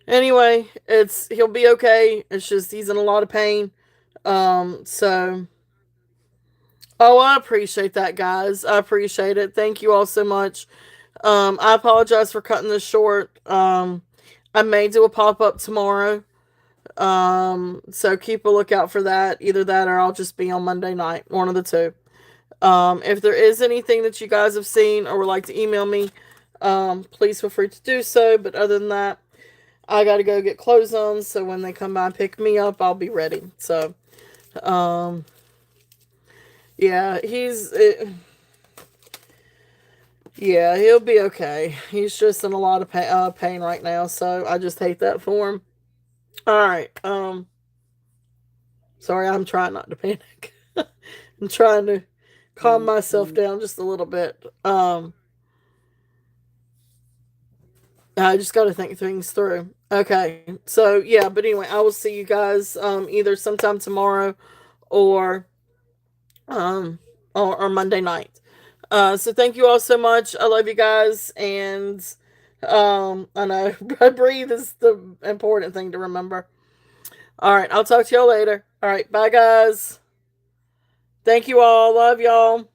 anyway, he'll be okay. It's just he's in a lot of pain. So oh, I appreciate that, guys. I appreciate it. Thank you all so much. I apologize for cutting this short. I may do a pop up tomorrow. So keep a lookout for that. Either that or I'll just be on Monday night. One of the two. If there is anything that you guys have seen or would like to email me, please feel free to do so. But other than that, I gotta go get clothes on. So when they come by and pick me up, I'll be ready. So, um, yeah, yeah, he'll be okay. He's just in a lot of pain right now. So I just hate that for him. All right. Sorry, I'm trying not to panic. I'm trying to calm myself down just a little bit. I just got to think things through. Okay, so yeah, but anyway, I will see you guys either sometime tomorrow or um or Monday night. So thank you all so much. I love you guys, and I know breathe is the important thing to remember. All right, I'll talk to y'all later. All right, bye guys. Thank you all. Love y'all.